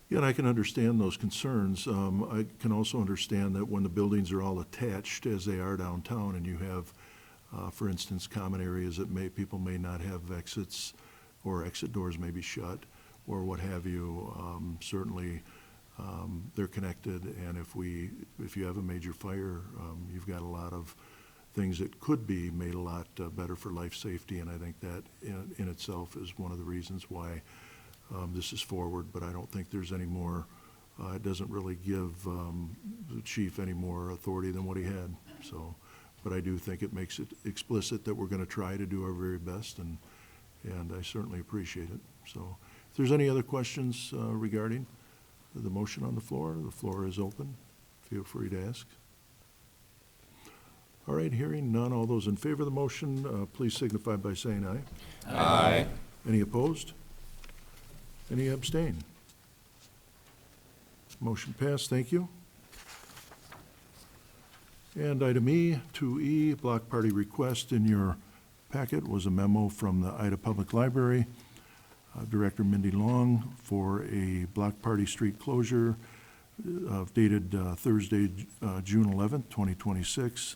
Yeah, and I can understand those concerns. I can also understand that when the buildings are all attached, as they are downtown, and you have, for instance, common areas that people may not have exits, or exit doors may be shut, or what have you, certainly they're connected, and if you have a major fire, you've got a lot of things that could be made a lot better for life safety, and I think that in itself is one of the reasons why this is forward, but I don't think there's any more, it doesn't really give the chief any more authority than what he had. So, but I do think it makes it explicit that we're going to try to do our very best, and I certainly appreciate it. So if there's any other questions regarding the motion on the floor is open. Feel free to ask. All right, hearing none, all those in favor of the motion, please signify by saying aye. Aye. Any opposed? Any abstain? Motion passed, thank you. And item E, 2E, block party request. In your packet was a memo from the Ida Public Library, Director Mindy Long, for a block party street closure dated Thursday, June 11th, 2026,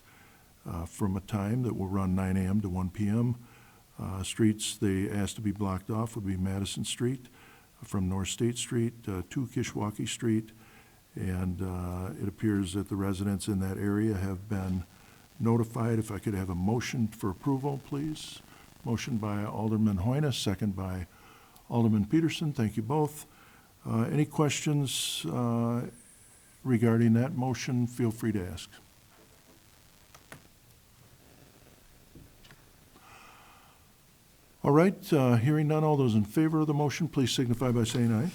from a time that will run 9 a.m. to 1 p.m. Streets they asked to be blocked off would be Madison Street, from North State Street to Kishwaukee Street, and it appears that the residents in that area have been notified. If I could have a motion for approval, please. Motion by Alderman Hoynes, second by Alderman Peterson. Thank you both. Any questions regarding that motion? Feel free to ask. All right, hearing none, all those in favor of the motion, please signify by saying aye.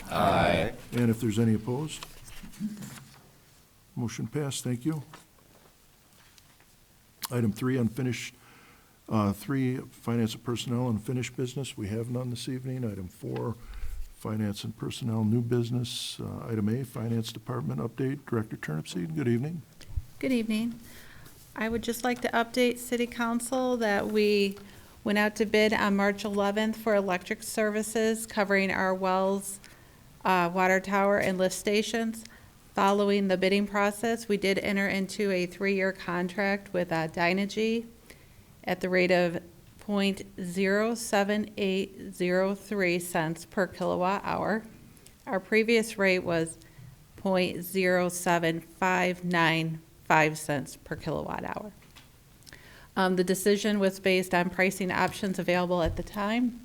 Aye. And if there's any opposed? Motion passed, thank you. Item 3, unfinished, 3, finance and personnel, unfinished business. We have none this evening. Item 4, finance and personnel, new business. Item A, finance department update. Director Turnipseed, good evening. Good evening. I would just like to update City Council that we went out to bid on March 11th for electric services covering our wells, water tower, and lift stations. Following the bidding process, we did enter into a 3-year contract with Dynegy at the rate of 0.07803 cents per kilowatt hour. Our previous rate was 0.07595 cents per kilowatt hour. The decision was based on pricing options available at the time.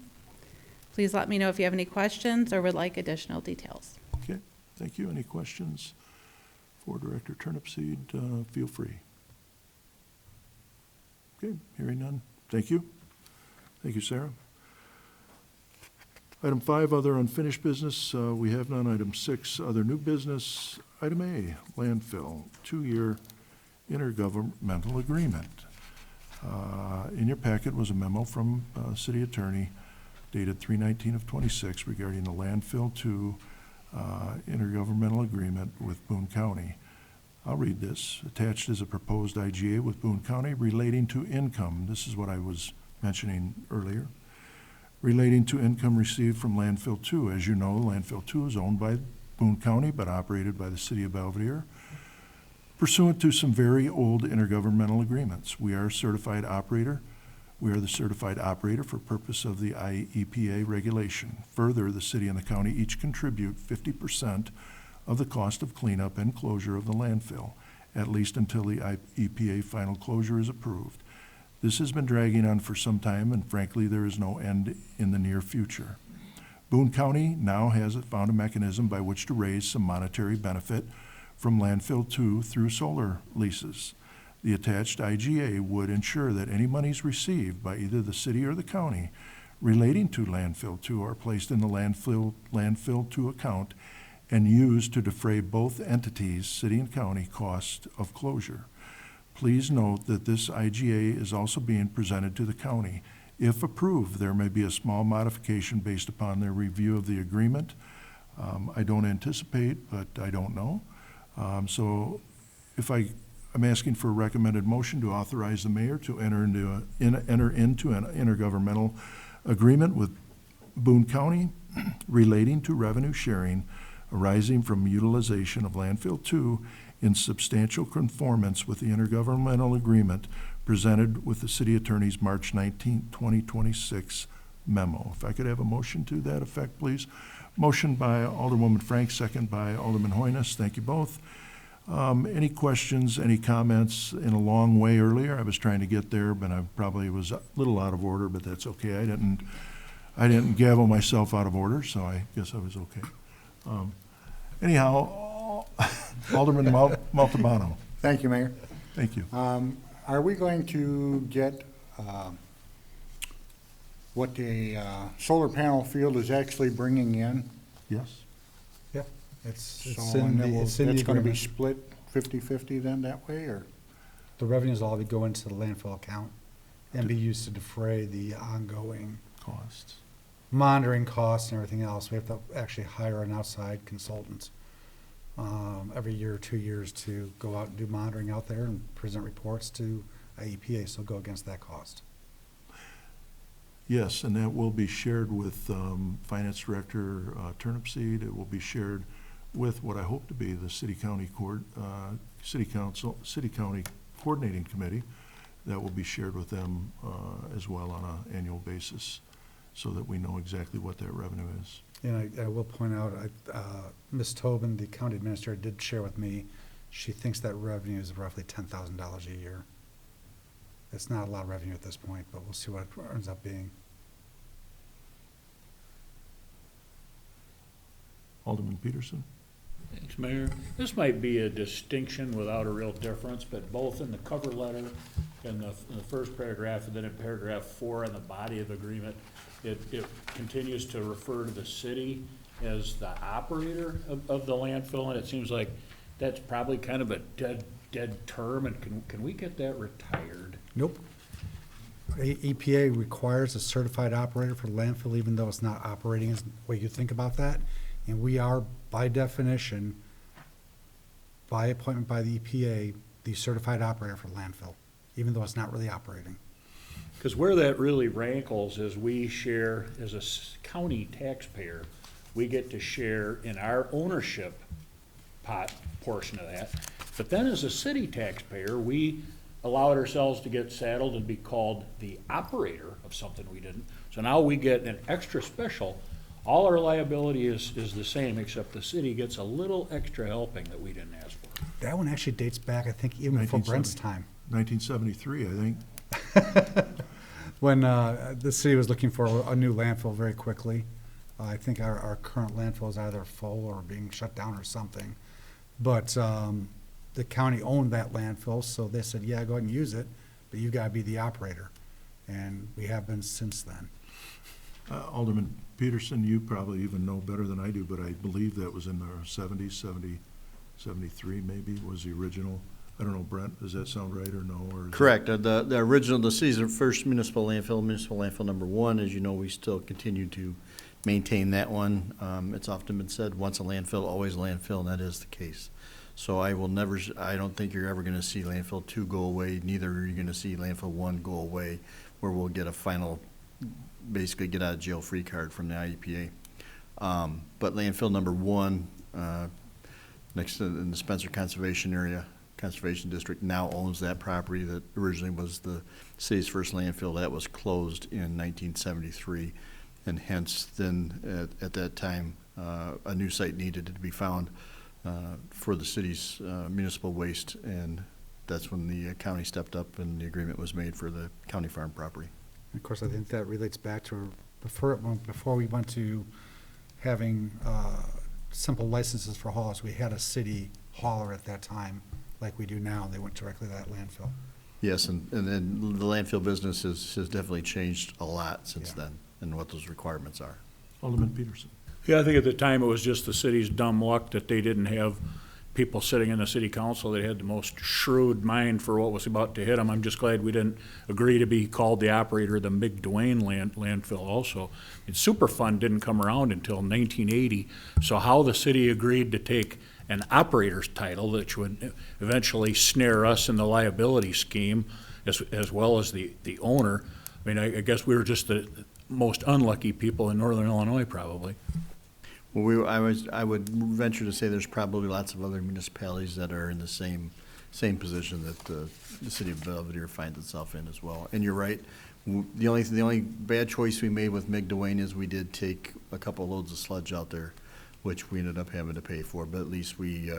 Please let me know if you have any questions or would like additional details. Okay, thank you. Any questions for Director Turnipseed? Feel free. Okay, hearing none. Thank you. Thank you, Sarah. Item 5, other unfinished business. We have none. Item 6, other new business. Item A, landfill, 2-year intergovernmental agreement. In your packet was a memo from City Attorney dated 3/19/26 regarding the landfill 2 intergovernmental agreement with Boone County. I'll read this. Attached is a proposed IGA with Boone County relating to income. This is what I was mentioning earlier. Relating to income received from Landfill 2. As you know, Landfill 2 is owned by Boone County but operated by the City of Belvedere pursuant to some very old intergovernmental agreements. We are a certified operator. We are the certified operator for purpose of the IEPA regulation. Further, the city and the county each contribute 50% of the cost of cleanup and closure of the landfill, at least until the EPA final closure is approved. This has been dragging on for some time, and frankly, there is no end in the near future. Boone County now has found a mechanism by which to raise some monetary benefit from Landfill 2 through solar leases. The attached IGA would ensure that any monies received by either the city or the county relating to Landfill 2 are placed in the Landfill 2 account and used to defray both entities, city and county, cost of closure. Please note that this IGA is also being presented to the county. If approved, there may be a small modification based upon their review of the agreement. I don't anticipate, but I don't know. So if I'm asking for a recommended motion to authorize the mayor to enter into an intergovernmental agreement with Boone County relating to revenue sharing arising from utilization of Landfill 2 in substantial conformance with the intergovernmental agreement presented with the city attorney's March 19, 2026 memo. If I could have a motion to that effect, please. Motion by Alderwoman Frank, second by Alderman Hoynes. Thank you both. Any questions, any comments? In a long way earlier, I was trying to get there, but I probably was a little out of order, but that's okay. I didn't gavel myself out of order, so I guess I was okay. Anyhow, Alderman Montalbano. Thank you, Mayor. Thank you. Are we going to get what the solar panel field is actually bringing in? Yes. Yeah, it's So in the that's going to be agreement. split 50-50 then that way, or? The revenues will all go into the landfill account and be used to defray the ongoing Costs. monitoring costs and everything else. We have to actually hire an outside consultant every year or 2 years to go out and do monitoring out there and present reports to IEPA, so go against that cost. Yes, and that will be shared with Finance Director Turnipseed. It will be shared with what I hope to be the City County Coordinating Committee. That will be shared with them as well on an annual basis, so that we know exactly what that revenue is. And I will point out, Ms. Tobin, the county administrator, did share with me, she thinks that revenue is roughly $10,000 a year. It's not a lot of revenue at this point, but we'll see what it ends up being. Alderman Peterson? Thanks, Mayor. This might be a distinction without a real difference, but both in the cover letter and in the first paragraph and then in paragraph 4 in the body of the agreement, it continues to refer to the city as the operator of the landfill, and it seems like that's probably kind of a dead term, and can we get that retired? Nope. EPA requires a certified operator for landfill, even though it's not operating as the way you think about that. And we are, by definition, by appointment by the EPA, the certified operator for landfill, even though it's not really operating. Because where that really rankles is we share, as a county taxpayer, we get to share in our ownership pot portion of that. But then as a city taxpayer, we allowed ourselves to get saddled and be called the operator of something we didn't. So now we get an extra special. All our liability is the same, except the city gets a little extra helping that we didn't ask for. That one actually dates back, I think, even before Brent's time. 1973, I think. When the city was looking for a new landfill very quickly. I think our current landfill is either full or being shut down or something. But the county owned that landfill, so they said, yeah, go ahead and use it, but you gotta be the operator. And we have been since then. Alderman Peterson, you probably even know better than I do, but I believe that was in the 70s, 73 maybe was the original. I don't know, Brent, does that sound right or no? Or Correct. The original, the city's first municipal landfill number 1, as you know, we still continue to maintain that one. It's often been said, once a landfill, always a landfill, and that is the case. So I will never, I don't think you're ever gonna see landfill 2 go away, neither are you gonna see landfill 1 go away, where we'll get a final, basically get out of jail free card from the IEPA. But landfill number 1, next to in the Spencer Conservation Area, Conservation District, now owns that property that originally was the city's first landfill. That was closed in 1973, and hence then at that time, a new site needed to be found for the city's municipal waste, and that's when the county stepped up and the agreement was made for the county farm property. Of course, I think that relates back to before we went to having simple licenses for haulers, we had a city hauler at that time, like we do now. They went directly to that landfill. Yes, and then the landfill business has definitely changed a lot since then, and what those requirements are. Alderman Peterson. Yeah, I think at the time it was just the city's dumb luck that they didn't have people sitting in the city council that had the most shrewd mind for what was about to hit them. I'm just glad we didn't agree to be called the operator of the McDuane landfill also. And Superfund didn't come around until 1980, so how the city agreed to take an operator's title, which would eventually snare us in the liability scheme, as well as the owner. I mean, I guess we were just the most unlucky people in northern Illinois, probably. Well, I would venture to say there's probably lots of other municipalities that are in the same position that the city of Belvedere finds itself in as well. And you're right. The only bad choice we made with McDuane is we did take a couple loads of sludge out there, which we ended up having to pay for. But at least we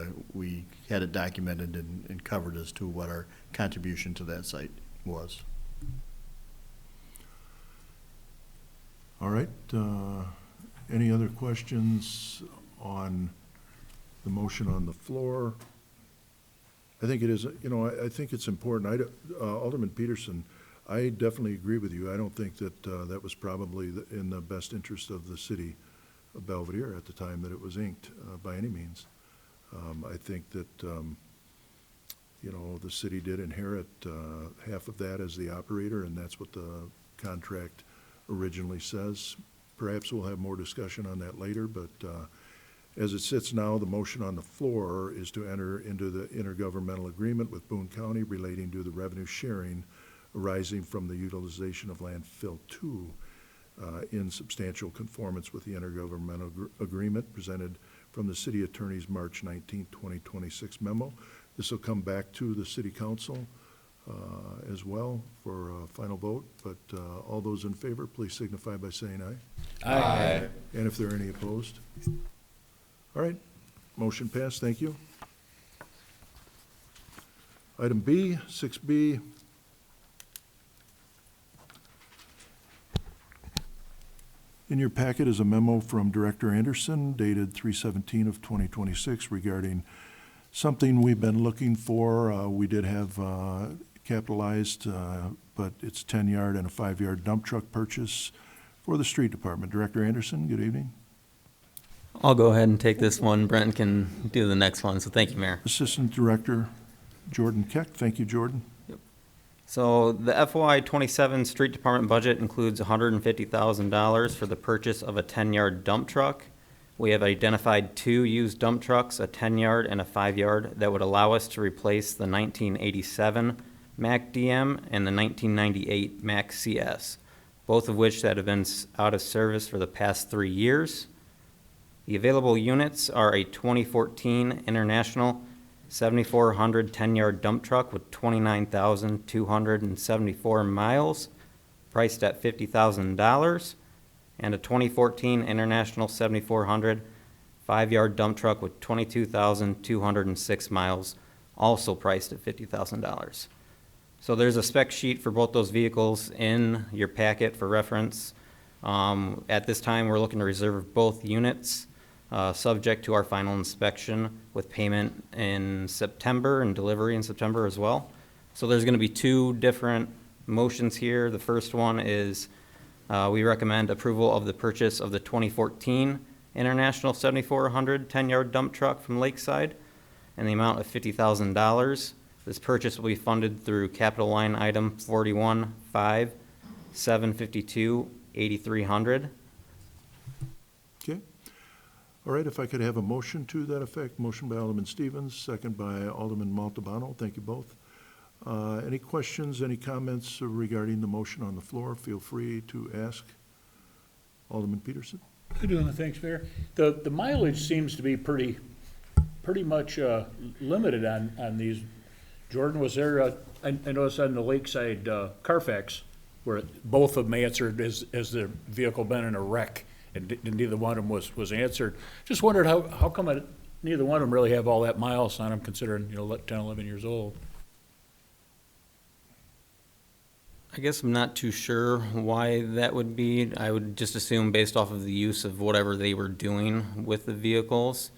had it documented and covered as to what our contribution to that site was. All right. Any other questions on the motion on the floor? I think it is, I think it's important. Alderman Peterson, I definitely agree with you. I don't think that that was probably in the best interest of the city of Belvedere at the time that it was inked, by any means. I think that, the city did inherit half of that as the operator, and that's what the contract originally says. Perhaps we'll have more discussion on that later, but as it sits now, the motion on the floor is to enter into the intergovernmental agreement with Boone County relating to the revenue sharing arising from the utilization of landfill 2 in substantial conformance with the intergovernmental agreement presented from the city attorney's March 19, 2026 memo. This will come back to the city council as well for a final vote, but all those in favor, please signify by saying aye. Aye. And if there are any opposed? All right, motion passed, thank you. Item B, 6B. In your packet is a memo from Director Anderson dated 3/17 of 2026 regarding something we've been looking for. We did have capitalized, but it's 10-yard and a 5-yard dump truck purchase for the street department. Director Anderson, good evening. I'll go ahead and take this one. Brent can do the next one, so thank you, Mayor. Assistant Director Jordan Keck, thank you, Jordan. So the FY '27 street department budget includes $150,000 for the purchase of a 10-yard dump truck. We have identified 2 used dump trucks, a 10-yard and a 5-yard, that would allow us to replace the 1987 Mack DM and the 1998 Mack CS, both of which that have been out of service for the past 3 years. The available units are a 2014 International 7400 10-yard dump truck with 29,274 miles, priced at $50,000, and a 2014 International 7400 5-yard dump truck with 22,206 miles, also priced at $50,000. So there's a spec sheet for both those vehicles in your packet for reference. At this time, we're looking to reserve both units, subject to our final inspection with payment in September and delivery in September as well. So there's going to be 2 different motions here. The first one is we recommend approval of the purchase of the 2014 International 7400 10-yard dump truck from Lakeside in the amount of $50,000. This purchase will be funded through capital line item 41-5-752-8300. Okay. All right, if I could have a motion to that effect. Motion by Alderman Stevens, second by Alderman Montalbano. Thank you both. Any questions, any comments regarding the motion on the floor? Feel free to ask. Alderman Peterson? Good doing, thanks, Mayor. The mileage seems to be pretty much limited on these. Jordan, was there, I noticed on the Lakeside Carfax, where both of them answered, has the vehicle been in a wreck? And neither one of them was answered. Just wondered how come neither one of them really have all that miles on them, considering, 10, 11 years old? I guess I'm not too sure why that would be. I would just assume based off of the use of whatever they were doing with the vehicles.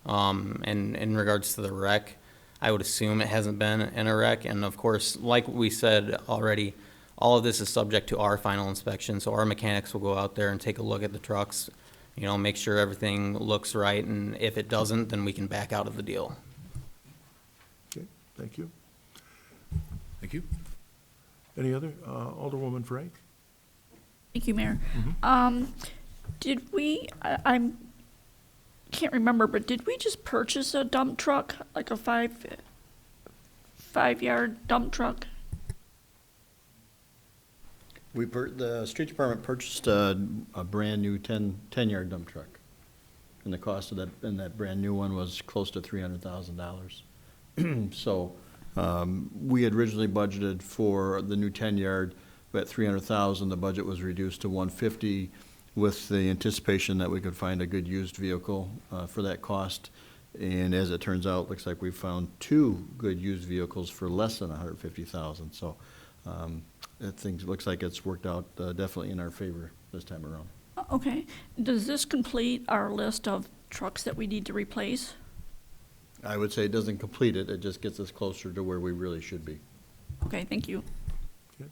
And in regards to the wreck, I would assume it hasn't been in a wreck. And of course, like we said already, all of this is subject to our final inspection. So our mechanics will go out there and take a look at the trucks, make sure everything looks right. And if it doesn't, then we can back out of the deal. Okay, thank you. Thank you. Any other? Alderwoman Frank? Thank you, Mayor. Did we, I can't remember, but did we just purchase a dump truck, like a five-yard dump truck? The street department purchased a brand-new 10-yard dump truck. And the cost of that brand-new one was close to $300,000. So, we had originally budgeted for the new 10-yard at $300,000. The budget was reduced to $150,000 with the anticipation that we could find a good used vehicle for that cost. And as it turns out, looks like we found 2 good used vehicles for less than $150,000. So looks like it's worked out definitely in our favor this time around. Okay. Does this complete our list of trucks that we need to replace? I would say it doesn't complete it. It just gets us closer to where we really should be. Okay, thank you. Okay.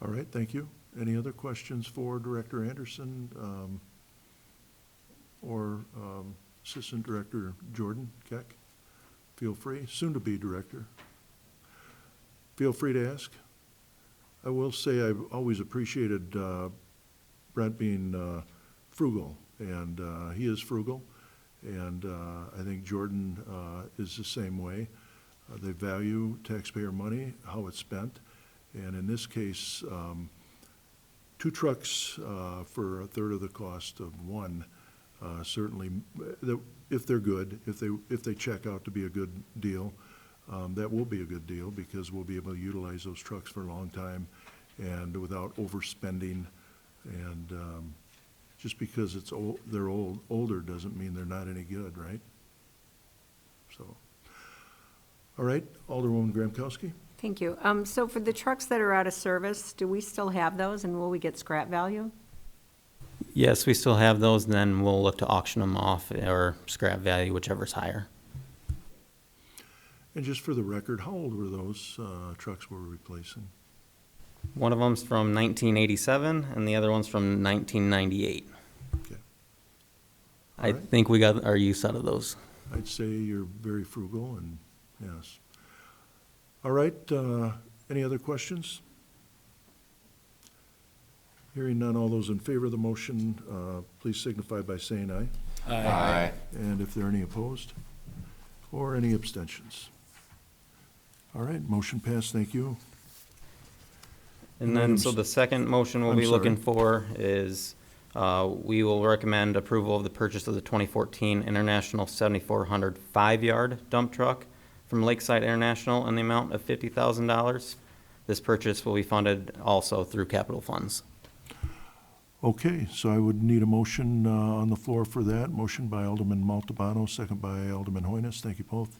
All right, thank you. Any other questions for Director Anderson or Assistant Director Jordan Keck? Feel free, soon-to-be Director. Feel free to ask. I will say I've always appreciated Brent being frugal, and he is frugal. And I think Jordan is the same way. They value taxpayer money, how it's spent. And in this case, 2 trucks for a third of the cost of one, certainly, if they're good, if they check out to be a good deal, that will be a good deal because we'll be able to utilize those trucks for a long time and without overspending. And just because they're older doesn't mean they're not any good, right? So, all right, Alderwoman Gramkowski? Thank you. So for the trucks that are out of service, do we still have those and will we get scrap value? Yes, we still have those, and then we'll look to auction them off or scrap value, whichever's higher. And just for the record, how old were those trucks we're replacing? One of them's from 1987, and the other one's from 1998. Okay. I right. think we got our use out of those. I'd say you're very frugal, and yes. All right, any other questions? Hearing none, all those in favor of the motion, please signify by saying aye. Aye. And if there are any opposed or any abstentions? All right, motion passed, thank you. And then, so the second motion we'll I'm be looking sorry. for is, we will recommend approval of the purchase of the 2014 International 7400 5-yard dump truck from Lakeside International in the amount of $50,000. This purchase will be funded also through capital funds. Okay, so I would need a motion on the floor for that. Motion by Alderman Montalbano, second by Alderman Hoynes. Thank you both.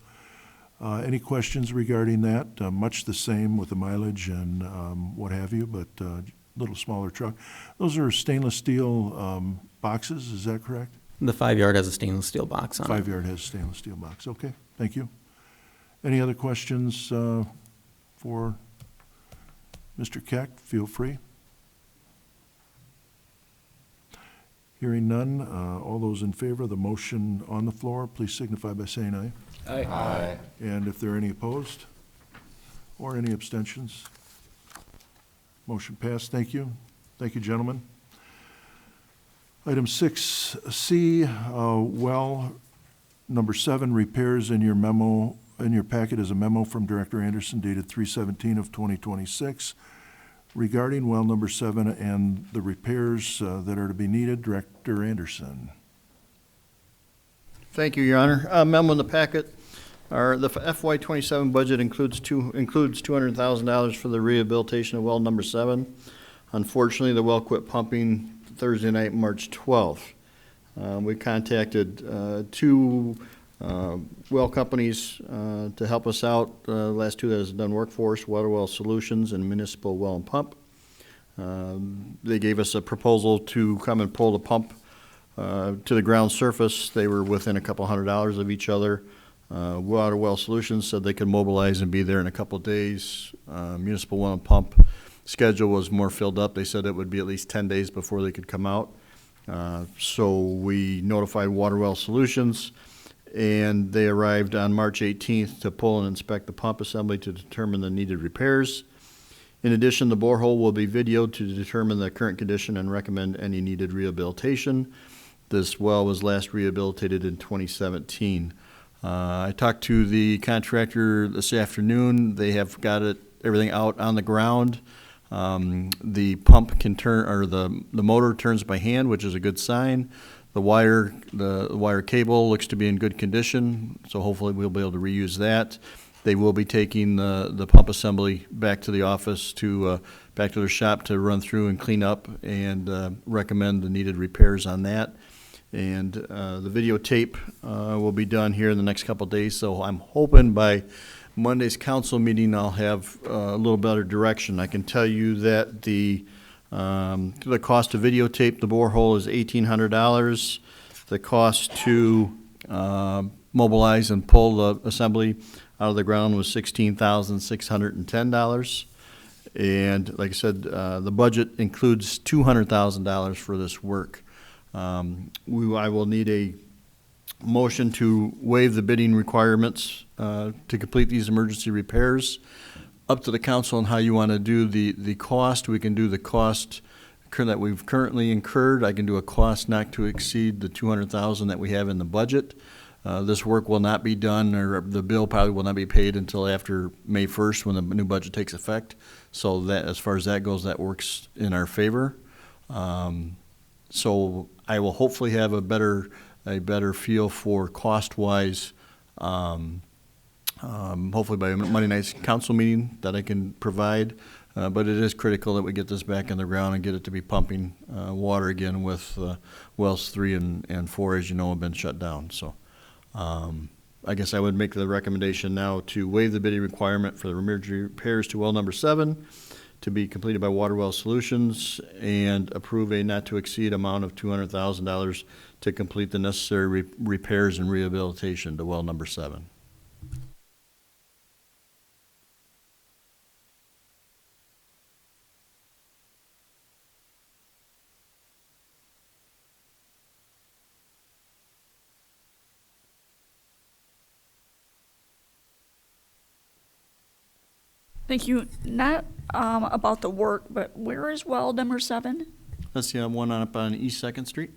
Any questions regarding that? Much the same with the mileage and what have you, but little smaller truck. Those are stainless steel boxes, is that correct? The 5-yard has a stainless steel box on it. 5-yard has a stainless steel box. Okay, thank you. Any other questions for Mr. Keck? Feel free. Hearing none, all those in favor of the motion on the floor, please signify by saying aye. Aye. And if there are any opposed or any abstentions? Motion passed. Thank you. Thank you, gentlemen. Item 6C, well, number 7, repairs in your memo, in your packet is a memo from Director Anderson dated 3/17 of 2026 regarding well number 7 and the repairs that are to be needed. Director Anderson. Thank you, Your Honor. Memo in the packet, the FY '27 budget includes $200,000 for the rehabilitation of well number 7. Unfortunately, the well quit pumping Thursday night, March 12th. We contacted two well companies to help us out. The last two that has done work for us, Water Well Solutions and Municipal Well and Pump. They gave us a proposal to come and pull the pump to the ground surface. They were within a couple $100 of each other. Water Well Solutions said they could mobilize and be there in a couple days. Municipal Well and Pump schedule was more filled up. They said it would be at least 10 days before they could come out. So we notified Water Well Solutions, and they arrived on March 18th to pull and inspect the pump assembly to determine the needed repairs. In addition, the borehole will be videoed to determine the current condition and recommend any needed rehabilitation. This well was last rehabilitated in 2017. I talked to the contractor this afternoon. They have got everything out on the ground. The pump can turn, or the motor turns by hand, which is a good sign. The wire cable looks to be in good condition, so hopefully we'll be able to reuse that. They will be taking the pump assembly back to the office back to their shop to run through and clean up and recommend the needed repairs on that. And the videotape will be done here in the next couple of days, so I'm hoping by Monday's council meeting I'll have a little better direction. I can tell you that the cost to videotape the borehole is $1,800. The cost to mobilize and pull the assembly out of the ground was $16,610. And like I said, the budget includes $200,000 for this work. I will need a motion to waive the bidding requirements to complete these emergency repairs. Up to the council on how you want to do the cost. We can do the cost that we've currently incurred. I can do a cost not to exceed the $200,000 that we have in the budget. This work will not be done, or the bill probably will not be paid until after May 1st when the new budget takes effect. So that, as far as that goes, that works in our favor. So I will hopefully have a better feel for cost-wise, hopefully by Monday night's council meeting that I can provide. But it is critical that we get this back in the ground and get it to be pumping water again with wells 3 and 4, as you know, have been shut down. So I guess I would make the recommendation now to waive the bidding requirement for the emergency repairs to well number 7 to be completed by Water Well Solutions and approve a not to exceed amount of $200,000 to complete the necessary repairs and rehabilitation to well number 7. Thank you. Not about the work, but where is well number 7? That's the one up on East 2nd Street.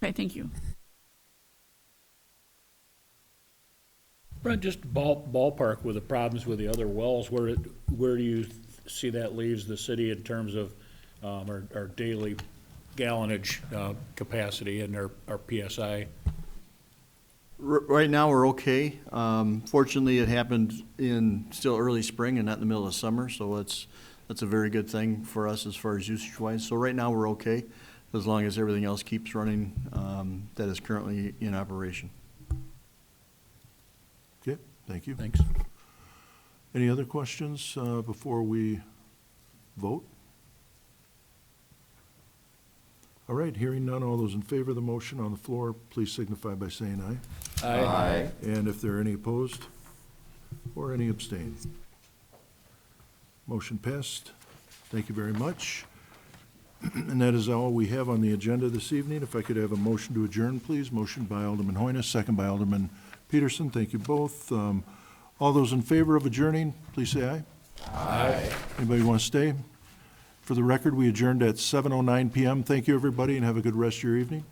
Okay, thank you. Brent, just ballpark with the problems with the other wells, where do you see that leaves the city in terms of our daily gallonage capacity and our PSI? Right now, we're okay. Fortunately, it happened in still early spring and not in the middle of summer, so that's a very good thing for us as far as usage-wise. So right now, we're okay, as long as everything else keeps running that is currently in operation. Okay, thank you. Thanks. Any other questions before we vote? All right, hearing none, all those in favor of the motion on the floor, please signify by saying aye. Aye. And if there are any opposed or any abstain? Motion passed. Thank you very much. And that is all we have on the agenda this evening. If I could have a motion to adjourn, please. Motion by Alderman Hoynes, second by Alderman Peterson. Thank you both. All those in favor of adjourning, please say aye. Aye. Anybody want to stay? For the record, we adjourned at 7:09 PM. Thank you, everybody, and have a good rest of your evening.